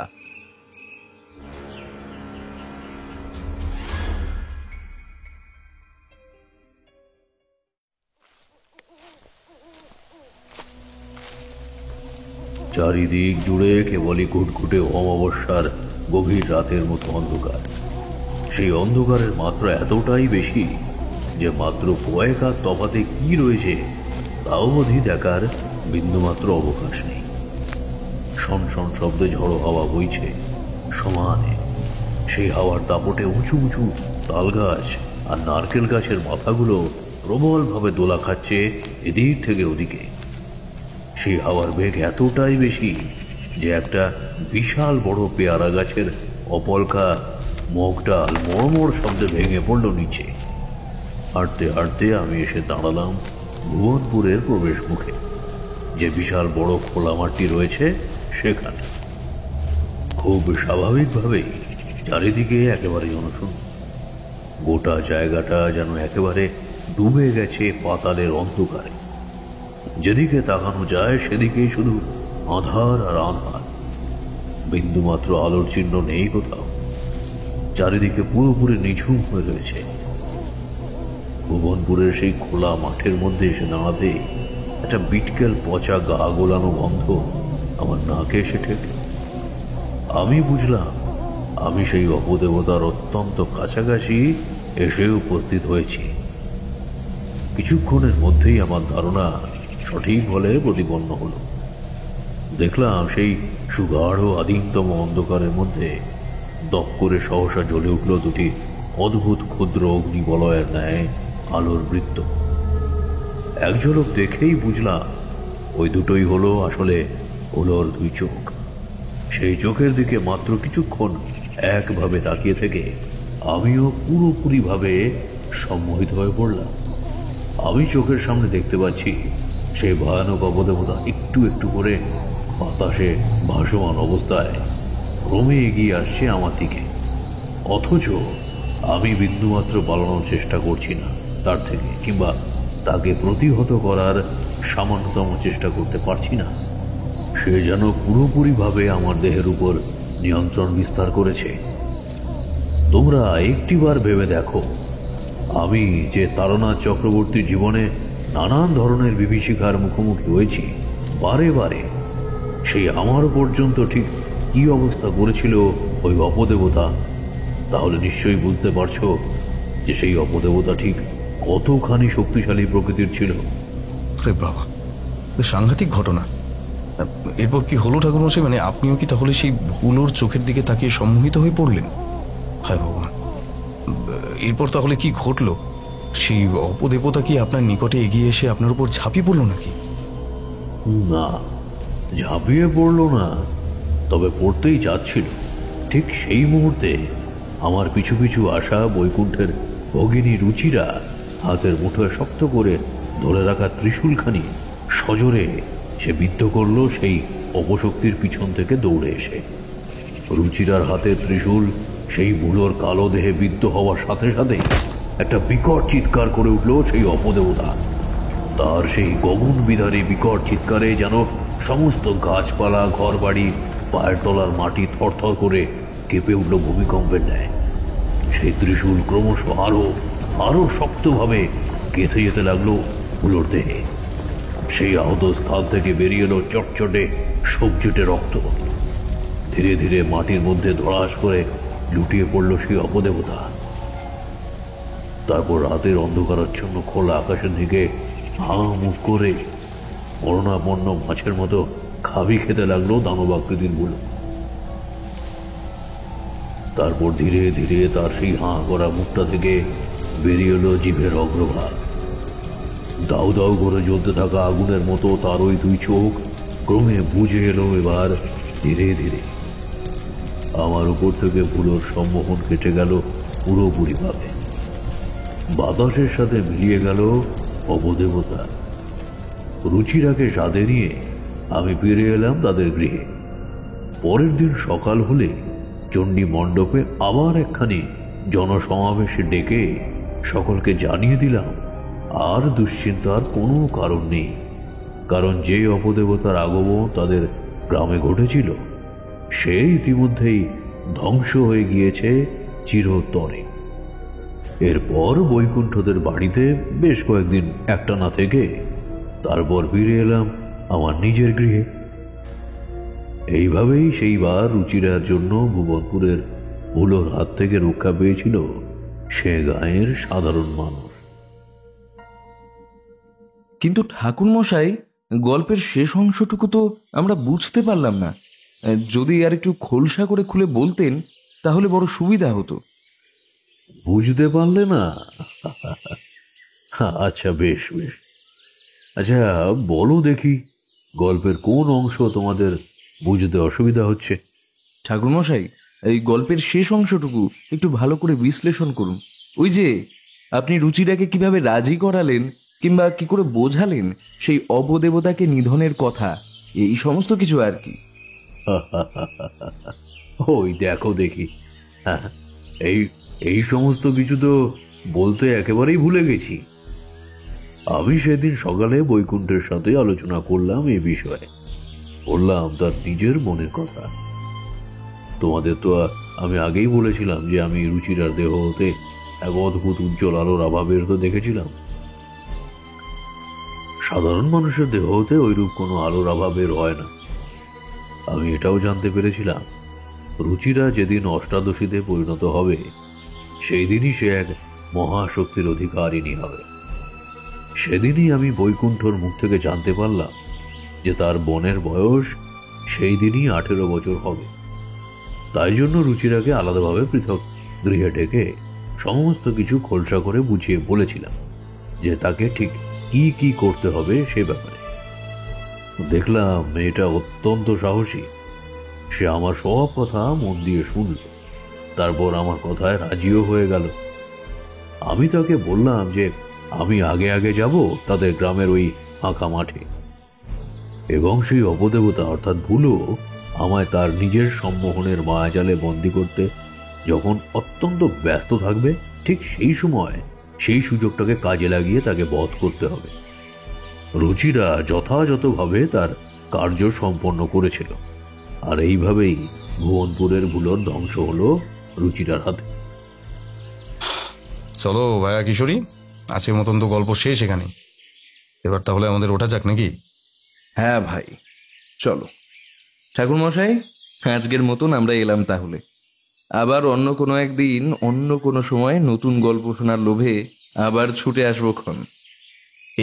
চারিদিক জুড়ে কেবলই ঘুটঘুটে অমাবস্যার গভীর রাতের মতো অন্ধকার। সেই অন্ধকারের মাত্রা এতটাই বেশি যে মাত্র কয়েক হাত তফাতে কি রয়েছে তা অবধি দেখার বিন্দুমাত্র অবকাশ নেই। শন শন শব্দে ঝড়ো হাওয়া বইছে সমানে। সেই হাওয়ার দাপটে উঁচু উঁচু তাল গাছ আর নারকেল গাছের মাথাগুলো প্রবলভাবে দোলা খাচ্ছে এদিক থেকে ওদিকে। সেই হাওয়ার বেগ এতটাই বেশি যে একটা বিশাল বড় পেয়ারা গাছের অপলকা মগডাল মড়মড় শব্দে ভেঙে পড়ল নিচে। হাঁটতে হাঁটতে আমি এসে দাঁড়ালাম ভুবনপুরের প্রবেশ মুখে, যে বিশাল বড় খোলা মাঠটি রয়েছে সেখানে। খুব স্বাভাবিকভাবেই চারিদিকে একেবারে জনশূন্য। গোটা জায়গাটা যেন একেবারে ডুবে গেছে পাতালের অন্ধকারে। যেদিকে তাকানো যায় সেদিকেই শুধু আঁধার আর আঁধার, বিন্দুমাত্র আলোর চিহ্ন নেই কোথাও। চারিদিকে পুরোপুরি নিঝুম হয়ে রয়েছে। ভুবনপুরের সেই খোলা মাঠের মধ্যে এসে দাঁড়াতে একটা বিটকেল পচা গা গোলানো গন্ধ আমার নাকে এসে ঠেকল। আমি বুঝলাম আমি সেই অপদেবতার অত্যন্ত কাছাকাছি এসে উপস্থিত হয়েছি। কিছুক্ষণের মধ্যেই আমার ধারণা সঠিক বলে প্রতিপন্ন হলো। দেখলাম সেই সুগাঢ় আদিমতম অন্ধকারের মধ্যে দপ করে সহসা জ্বলে উঠল দুটি অদ্ভুত ক্ষুদ্র অগ্নিবলয়ের ন্যায় আলোর বৃত্ত। এক ঝলক দেখেই বুঝলাম ওই দুটোই হলো আসলে ওলোর দুই চোখ। সেই চোখের দিকে মাত্র কিছুক্ষণ একভাবে তাকিয়ে থেকে আমিও পুরোপুরিভাবে সম্মোহিত হয়ে পড়লাম। আমি চোখের সামনে দেখতে পাচ্ছি সেই ভয়ানক অপদেবতা একটু একটু করে বাতাসে ভাসমান অবস্থায় ক্রমে এগিয়ে আসছে আমার দিকে। অথচ আমি বিন্দুমাত্র পালানোর চেষ্টা করছি না তার থেকে, কিংবা তাকে প্রতিহত করার সামান্যতম চেষ্টা করতে পারছি না। সে যেন পুরোপুরিভাবে আমার দেহের উপর নিয়ন্ত্রণ বিস্তার করেছে। তোমরা একটিবার ভেবে দেখো, আমি যে তারনাথ চক্রবর্তীর জীবনে নানান ধরনের বিভীষিকার মুখোমুখি হয়েছি বারে বারে, সেই আমার পর্যন্ত ঠিক কি অবস্থা করেছিল ওই অপদেবতা, তাহলে নিশ্চয়ই বুঝতে পারছো যে সেই অপদেবতা ঠিক কতখানি শক্তিশালী প্রকৃতির ছিল। আরে বাবা, সাংঘাতিক ঘটনা। এরপর কি হলো ঠাকুরমশাই? মানে আপনিও কি তাহলে সেই হুলোর চোখের দিকে তাকিয়ে সম্মোহিত হয়ে পড়লেন? হায় ভগবান, এরপর তাহলে কি ঘটলো? সেই অপদেবতা কি আপনার নিকটে এগিয়ে এসে আপনার উপর ঝাঁপিয়ে পড়লো নাকি? না, ঝাঁপিয়ে পড়লো না, তবে পড়তেই যাচ্ছিল। ঠিক সেই মুহূর্তে আমার পিছু পিছু আসা বৈকুণ্ঠের ভগিনী রুচিরা হাতের মুঠোয় শক্ত করে ধরে রাখা ত্রিশূলখানি সজোরে সে বিদ্ধ করলো সেই অপশক্তির পিছন থেকে দৌড়ে এসে। রুচিরার হাতের ত্রিশূল সেই বুলোর কালো দেহে বিদ্ধ হওয়ার সাথে সাথে একটা বিকট চিৎকার করে উঠল সেই অপদেবতা। তার সেই গগন বিদারী বিকট চিৎকারে যেন সমস্ত গাছপালা, ঘরবাড়ি, পায়ের তলার মাটি থরথর করে কেঁপে উঠল ভূমিকম্পের ন্যায়। সেই ত্রিশূল ক্রমশ আরো শক্তভাবে গেঁথে যেতে লাগলো বুলোর দেহে। সেই আহত স্থান থেকে বেরিয়ে এলো চটচটে সবজেটে রক্ত। ধীরে ধীরে মাটির মধ্যে ধড়াস করে লুটিয়ে পড়ল সেই অপদেবতা। তারপর রাতের অন্ধকারাচ্ছন্ন খোলা আকাশের দিকে হাঁ মুখ করে মরণাপন্ন মাছের মতো খাবি খেতে লাগলো দানবাকৃতির গুলো। তারপর ধীরে ধীরে তার সেই হাঁ করা মুখটা থেকে বেরিয়ে এলো জিভের অগ্রভাগ। দাউ দাউ করে জ্বলতে থাকা আগুনের মতো তার ওই দুই চোখ ক্রমে বুঝে এলো এবার ধীরে ধীরে। আমার উপর থেকে ভুলোর সম্মোহন কেটে গেল পুরোপুরিভাবে। বাতাসের সাথে মিলিয়ে গেল অপদেবতা। রুচিরাকে সাথে নিয়ে আমি ফিরে এলাম তাদের গৃহে। পরের দিন সকাল হলে চণ্ডী মণ্ডপে আবার একখানি জনসমাবেশে ডেকে সকলকে জানিয়ে দিলাম আর দুশ্চিন্তার কোনো কারণ নেই, কারণ যে অপদেবতার আগমন তাদের গ্রামে ঘটেছিল সে ইতিমধ্যেই ধ্বংস হয়ে গিয়েছে চিরতরে। এরপর বৈকুণ্ঠদের বাড়িতে বেশ কয়েকদিন একটানা থেকে তারপর ফিরে এলাম আমার নিজের গৃহে। এইভাবেই সেইবার রুচিরার জন্য ভুবনপুরের ভুলোর হাত থেকে রক্ষা পেয়েছিল সে গাঁয়ের সাধারণ মানুষ। কিন্তু ঠাকুর মশাই, গল্পের শেষ অংশটুকু তো আমরা বুঝতে পারলাম না। যদি আর একটু খোলসা করে খুলে বলতেন তাহলে বড় সুবিধা হতো। বুঝতে পারলে না? আচ্ছা, বেশ বেশ। আচ্ছা, বলো দেখি গল্পের কোন অংশ তোমাদের বুঝতে অসুবিধা হচ্ছে? ঠাকুর মশাই, এই গল্পের শেষ অংশটুকু একটু ভালো করে বিশ্লেষণ করুন। ওই যে আপনি রুচিরাকে কিভাবে রাজি করালেন কিংবা কি করে বোঝালেন সেই অবদেবতাকে নিধনের কথা, এই সমস্ত কিছু আর কি। ওই দেখো দেখি, হ্যাঁ, এই এই সমস্ত কিছু তো বলতে একেবারেই ভুলে গেছি। আমি সেদিন সকালে বৈকুণ্ঠের সাথে আলোচনা করলাম এই বিষয়ে। বললাম তার নিজের মনের কথা। তোমাদের তো আমি আগেই বলেছিলাম যে আমি রুচিরার দেহ হতে এক অদ্ভুত উজ্জ্বল আলোর আভাবের তো দেখেছিলাম। সাধারণ মানুষের দেহ হতে ওইরূপ কোনো আলোর আভাবের হয় না। আমি এটাও জানতে পেরেছিলাম রুচিরা যেদিন অষ্টাদশীতে পরিণত হবে সেই দিনই সে এক মহাশক্তির অধিকারিণী হবে। সেদিনই আমি বৈকুণ্ঠর মুখ থেকে জানতে পারলাম যে তার বোনের বয়স সেই দিনই 18 বছর হবে। তাই জন্য রুচিরাকে আলাদাভাবে পৃথক গৃহে ডেকে সমস্ত কিছু খোলসা করে বুঝিয়ে বলেছিলাম যে তাকে ঠিক কি কি করতে হবে সে ব্যাপারে। দেখলাম মেয়েটা অত্যন্ত সাহসী। সে আমার সব কথা মন দিয়ে শুনল, তারপর আমার কথায় রাজিও হয়ে গেল। আমি তাকে বললাম যে আমি আগে আগে যাব তাদের গ্রামের ওই ফাঁকা মাঠে, এবং সেই অপদেবতা অর্থাৎ ভুলো আমায় তার নিজের সম্মোহনের মায়াজালে বন্দী করতে যখন অত্যন্ত ব্যস্ত থাকবে, ঠিক সেই সময় সেই সুযোগটাকে কাজে লাগিয়ে তাকে বধ করতে হবে। রুচিরা যথাযথভাবে তার কার্য সম্পন্ন করেছিল, আর এইভাবেই ভুবনপুরের ভুলোর ধ্বংস হলো রুচিরার হাতে। চলো ভাইয়া কিশোরী, আজকের মতন তো গল্প শেষ এখানে। এবার তাহলে আমাদের ওঠা যাক নাকি? হ্যাঁ ভাই, চলো। ঠাকুর মশাই, আজকের মতন আমরা এলাম তাহলে। আবার অন্য কোনো একদিন অন্য কোনো সময় নতুন গল্প শোনার লোভে আবার ছুটে আসবো ক্ষণ।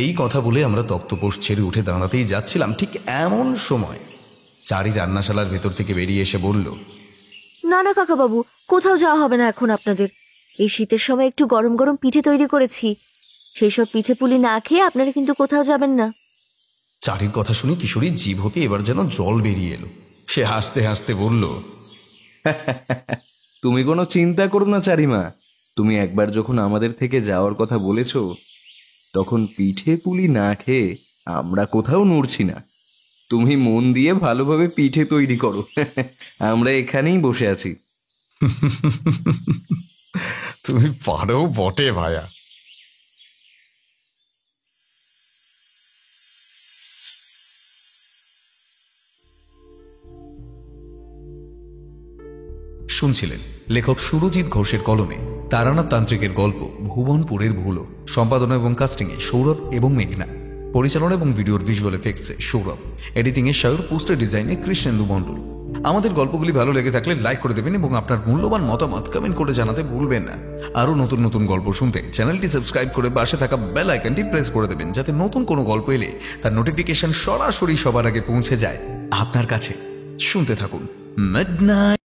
এই কথা বলে আমরা তক্তপোষ ছেড়ে উঠে দাঁড়াতেই যাচ্ছিলাম, ঠিক এমন সময় চারি রান্নাশালার ভেতর থেকে বেরিয়ে এসে বলল, না না কাকাবাবু, কোথাও যাওয়া হবে না এখন আপনাদের। এই শীতের সময় একটু গরম গরম পিঠে তৈরি করেছি, সেই সব পিঠে পুলি না খেয়ে আপনারা কিন্তু কোথাও যাবেন না। চারির কথা শুনে কিশোরীর জিভ হতে এবার যেন জল বেরিয়ে এলো। সে হাসতে হাসতে বলল, তুমি কোনো চিন্তা করো না চারিমা, তুমি একবার যখন আমাদের থেকে যাওয়ার কথা বলেছ তখন পিঠে পুলি না খেয়ে আমরা কোথাও নড়ছি না। তুমি মন দিয়ে ভালোভাবে পিঠে তৈরি করো, আমরা এখানেই বসে আছি। তুমি পারো বটে ভায়া। শুনছিলেন লেখক সুরজিৎ ঘোষের কলমে তারানাথ তান্ত্রিকের গল্প ভুবনপুরের ভুলো। সম্পাদনা এবং কাস্টিংয়ে সৌরভ এবং মেঘনা। পরিচালনা এবং ভিডিওর ভিজুয়াল এফেক্টসে সৌরভ। এডিটিংয়ে সায়ুর। পোস্টার ডিজাইনে কৃষ্ণেন্দু মণ্ডল। আমাদের গল্পগুলি ভালো লেগে থাকলে লাইক করে দেবেন এবং আপনার মূল্যবান মতামত কমেন্ট করে জানাতে ভুলবেন না। আরও নতুন নতুন গল্প শুনতে চ্যানেলটি সাবস্ক্রাইব করে পাশে থাকা বেল আইকনটি প্রেস করে দেবেন, যাতে নতুন কোনো গল্প এলে তার নোটিফিকেশন সরাসরি সবার আগে পৌঁছে যায় আপনার কাছে। শুনতে থাকুন মিডনাইট।